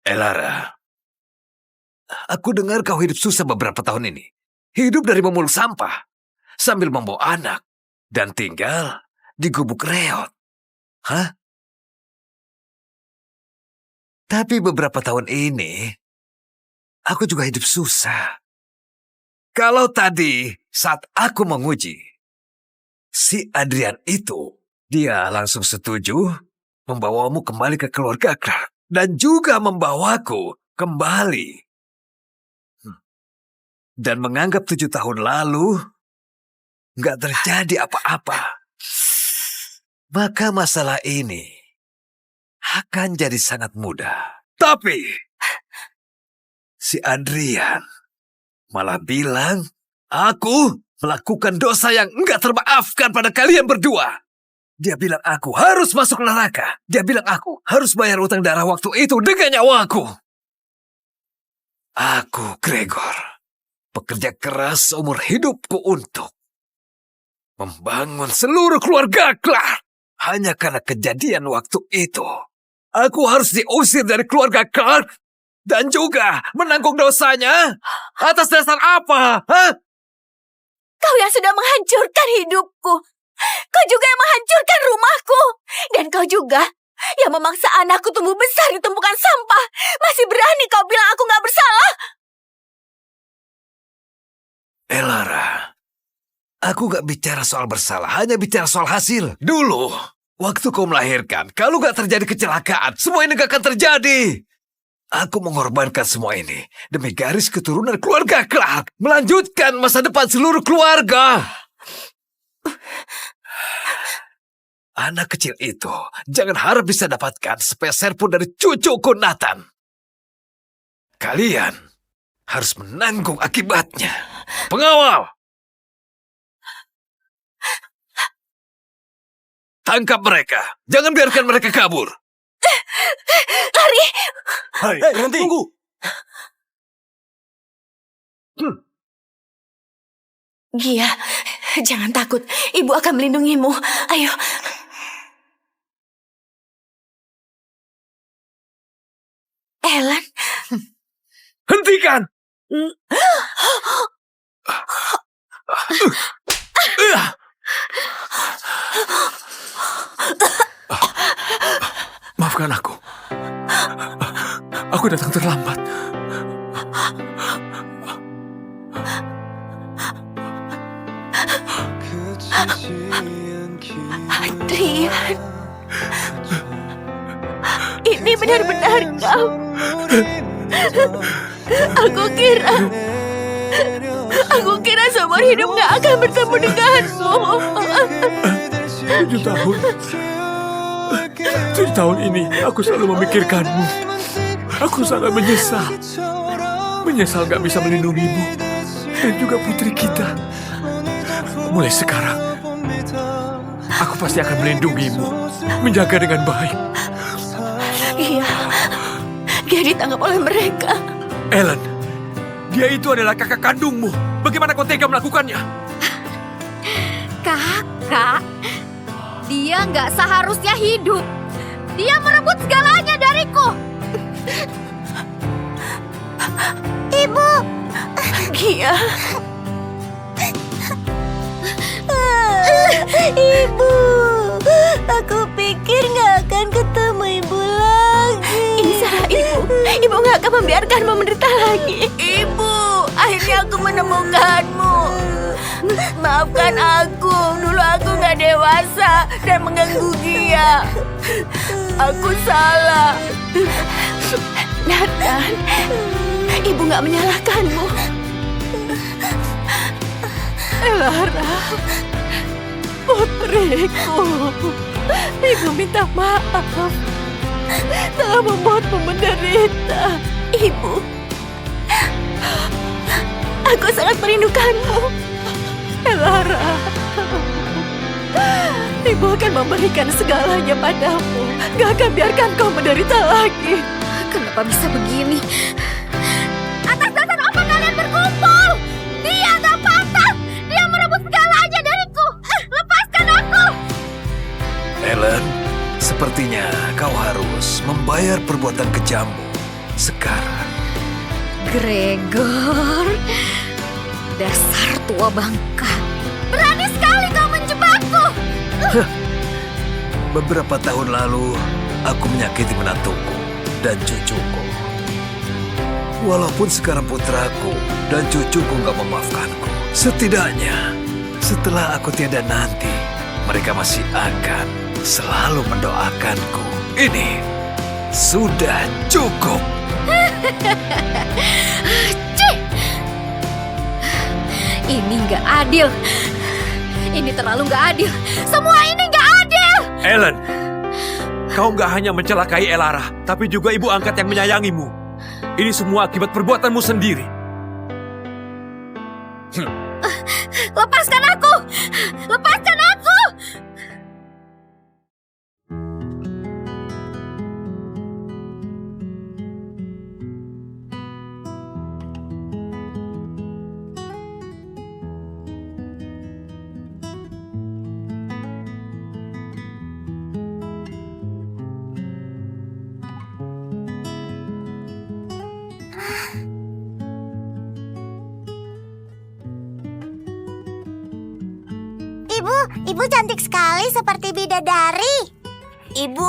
Elara, aku dengar kau hidup susah beberapa tahun ini. Hidup dari memulung sampah, sambil membawa anak, dan tinggal di gubuk reot. Hah? Tapi beberapa tahun ini, aku juga hidup susah. Kalau tadi saat aku menguji, si Adrian itu, dia langsung setuju membawamu kembali ke keluarga Clark. Dan juga membawaku kembali. Dan menganggap 7 tahun lalu nggak terjadi apa-apa. Maka masalah ini akan jadi sangat mudah. Tapi si Adrian malah bilang aku melakukan dosa yang nggak termaafkan pada kalian berdua. Dia bilang aku harus masuk neraka. Dia bilang aku harus bayar utang darah waktu itu dengan nyawaku. Aku, Gregor, bekerja keras seumur hidupku untuk membangun seluruh keluarga Clark. Hanya karena kejadian waktu itu, aku harus diusir dari keluarga Clark dan juga menanggung dosanya. Atas dasar apa? Hah? Kau yang sudah menghancurkan hidupku. Kau juga yang menghancurkan rumahku. Dan kau juga yang memaksa anakku tumbuh besar di tumpukan sampah. Masih berani kau bilang aku gak bersalah? Elara, aku gak bicara soal bersalah, hanya bicara soal hasil. Dulu, waktu kau melahirkan, kalau gak terjadi kecelakaan, semua ini gak akan terjadi. Aku mengorbankan semua ini demi garis keturunan keluarga Clark, melanjutkan masa depan seluruh keluarga. Anak kecil itu jangan harap bisa dapatkan sepeser pun dari cucuku Nathan. Kalian harus menanggung akibatnya. Pengawal! Tangkap mereka. Jangan biarkan mereka kabur. Lari! Hai, berhenti. Tunggu. Gia, jangan takut. Ibu akan melindungimu. Ayo. Ellen. Hentikan! Maafkan aku. Aku datang terlambat. Adrian. Ini benar-benar kau. Aku kira seumur hidup gak akan bertemu denganmu. 7 tahun. 7 tahun ini aku selalu memikirkanmu. Aku sangat menyesal. Menyesal gak bisa melindungimu. Dan juga putri kita. Mulai sekarang, aku pasti akan melindungimu. Menjaga dengan baik. Iya. Dia ditangkap oleh mereka. Ellen, dia itu adalah kakak kandungmu. Bagaimana kau tega melakukannya? Kakak, dia nggak seharusnya hidup. Dia merebut segalanya dariku. Ibu. Gia. Ibu. Aku pikir gak akan ketemu ibu lagi. Ini salah ibu. Ibu gak akan membiarkanmu menderita lagi. Ibu, akhirnya aku menemukanmu. Maafkan aku. Dulu aku gak dewasa dan mengganggu Gia. Aku salah. Nathan, ibu gak menyalahkanmu. Elara, putriku. Ibu minta maaf telah membuatmu menderita. Ibu, aku sangat merindukanmu. Elara, Ibu akan memberikan segalanya padamu. Gak akan biarkan kau menderita lagi. Kenapa bisa begini? Atas dasar apa kalian berkumpul? Dia gak pantas. Dia merebut segalanya dariku. Lepaskan aku. Ellen, sepertinya kau harus membayar perbuatan kejammu sekarang. Gregor, dasar tua bangka. Berani sekali kau menjebakku. Beberapa tahun lalu, aku menyakiti menantuku dan cucuku. Walaupun sekarang putraku dan cucuku gak memaafkanku, setidaknya setelah aku tiada nanti, mereka masih akan selalu mendoakanku. Ini sudah cukup. Cih! Ini gak adil. Ini terlalu gak adil. Semua ini gak adil. Ellen, kau gak hanya mencelakai Elara, tapi juga ibu angkat yang menyayangimu. Ini semua akibat perbuatanmu sendiri. Lepaskan aku! Lepaskan aku! Ibu cantik sekali seperti bidadari. Ibu,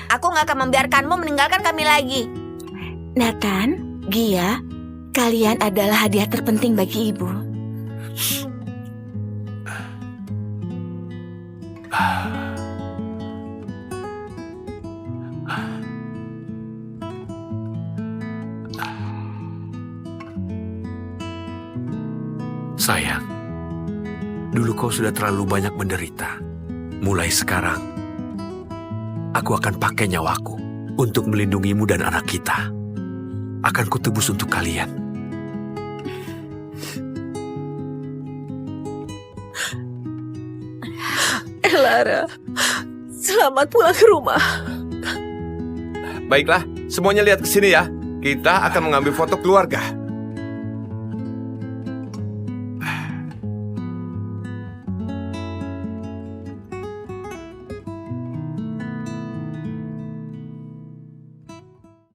aku nggak akan membiarkanmu meninggalkan kami lagi. Nathan, Gia, kalian adalah hadiah terpenting bagi ibu. Sayang, dulu kau sudah terlalu banyak menderita. Mulai sekarang, aku akan pakai nyawaku untuk melindungimu dan anak kita. Akan kutebus untuk kalian. Lara, selamat pulang ke rumah. Baiklah, semuanya lihat ke sini ya. Kita akan mengambil foto keluarga.